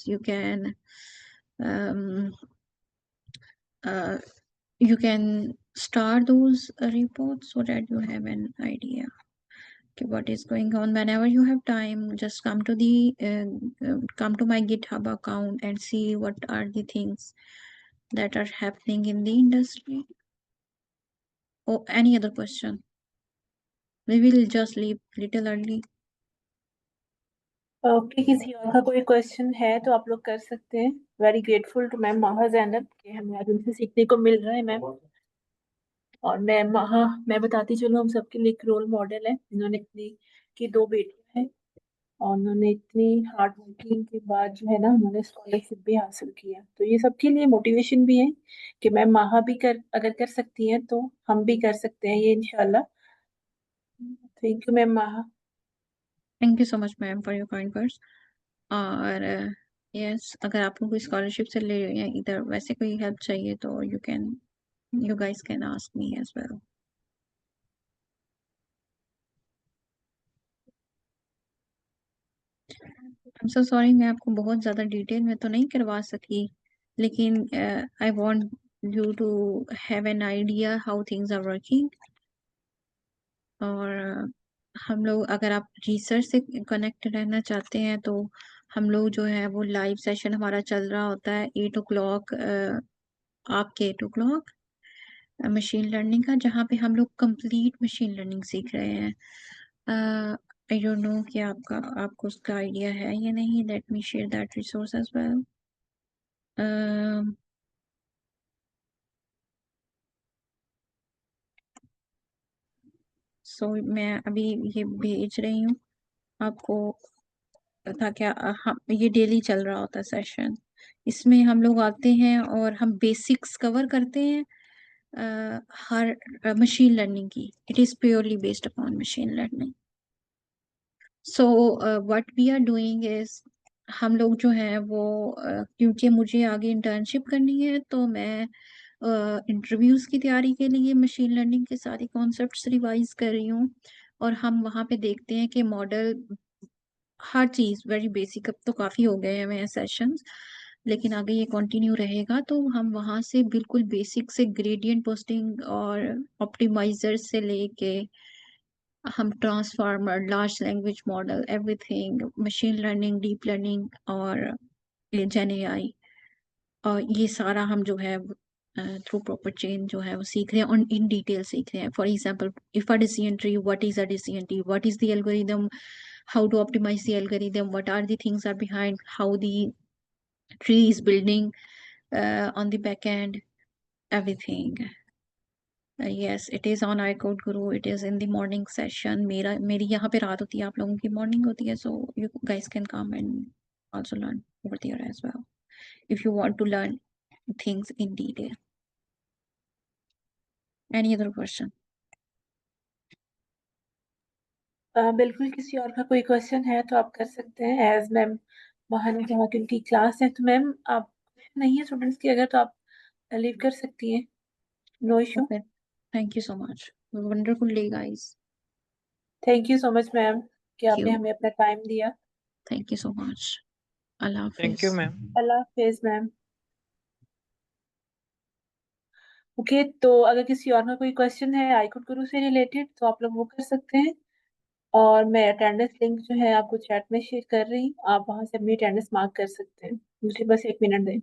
[SPEAKER 8] um, uh, you can start those reports so that you have an idea okay, what is going on. Whenever you have time, just come to my GitHub account and see what are the things that are happening in the industry. Oh, any other question? We will just leave little early.
[SPEAKER 1] Okay किसी और का कोई question है तो आप लोग कर सकते हैं। वेरी ग्रेटफुल टू मैम माहा जैनब कि हमें आज उनसे सीखने को मिल रहा है मैम। और मैं माहा मैं बताती चलूँ हम सबके लिए एक रोल मॉडल है। इन्होंने इतनी की दो बेटियां हैं और उन्होंने इतनी हार्ड वर्किंग के बाद जो है ना उन्होंने स्कॉलरशिप भी हासिल किया। तो ये सबके लिए मोटिवेशन भी है कि मैम माहा भी कर अगर कर सकती हैं तो हम भी कर सकते हैं ये इंशाल्लाह। थैंक यू मैम माहा।
[SPEAKER 8] Thank you so much, ma'am, for your kind words. और यस अगर आपको कोई स्कॉलरशिप से ले या इधर वैसे कोई हेल्प चाहिए तो you guys can ask me as well. I'm so sorry मैं आपको बहुत ज़्यादा डिटेल में तो नहीं करवा सकी, लेकिन I want you to have an idea how things are working. और हम लोग अगर आप रिसर्च से कनेक्ट रहना चाहते हैं तो हम लोग जो है वो लाइव सेशन हमारा चल रहा होता है 8 o'clock आपके 8 o'clock मशीन लर्निंग का, जहाँ पे हम लोग कंप्लीट मशीन लर्निंग सीख रहे हैं। आई डोंट नो कि आपको उसका आइडिया है या नहीं। Let me share that resource as well. सो मैं अभी ये भेज रही हूँ आपको, ताकि हम ये डेली चल रहा होता है सेशन। इसमें हम लोग आते हैं और हम बेसिक्स कवर करते हैं हर मशीन लर्निंग की। It is purely based upon machine learning. So what we are doing is हम लोग जो है वो क्योंकि मुझे आगे इंटर्नशिप करनी है तो मैं इंटरव्यूज की तैयारी के लिए मशीन लर्निंग के सारे कॉन्सेप्ट्स रिवाइज कर रही हूँ, और हम वहाँ पे देखते हैं कि मॉडल हर चीज़ वेरी बेसिक, अब तो काफ़ी हो गए हैं मेरे सेशंस, लेकिन आगे ये कंटिन्यू रहेगा तो हम वहाँ से बिल्कुल बेसिक से ग्रेडियंट पोस्टिंग और ऑप्टिमाइजर से लेके हम transformer, large language model, everything, machine learning, deep learning और जेन एआई, और ये सारा हम जो है थ्रू प्रॉपर चेन जो है वो सीख रहे हैं और इन डिटेल सीख रहे हैं. For example, if a decision tree, what is a decision tree, what is the algorithm, how to optimize the algorithm, what are the things are behind, how the tree is building on the back end, everything. Yes, it is on iCode Guru. It is in the morning session. मेरी यहाँ पे रात होती है, आप लोगों की morning होती है, so you guys can come and also learn over there as well if you want to learn things in detail. Any other question?
[SPEAKER 1] बिल्कुल, किसी और का कोई क्वेश्चन है तो आप कर सकते हैं. एज मैम वहाँ ने कहा कि उनकी क्लास है, तो मैम आप नहीं है स्टूडेंट्स की, अगर तो आप लीव कर सकती हैं. No issue.
[SPEAKER 8] Okay. Thank you so much. Wonderful day, guys.
[SPEAKER 1] Thank you so much ma'am कि
[SPEAKER 8] Thank
[SPEAKER 1] आपने
[SPEAKER 8] you.
[SPEAKER 1] हमें अपना टाइम दिया.
[SPEAKER 8] Thank you so much. Allah
[SPEAKER 3] thank you
[SPEAKER 8] Hafiz.
[SPEAKER 3] Ma'am.
[SPEAKER 1] Allah Hafiz ma'am. Okay, तो अगर किसी और का कोई क्वेश्चन है iCode Guru से रिलेटेड तो आप लोग वो कर सकते हैं. और मैं अटेंडेंस लिंक जो है आपको चैट में शेयर कर रही हूँ, आप वहां से अपनी अटेंडेंस मार्क कर सकते हैं. मुझे बस 1 मिनट दें.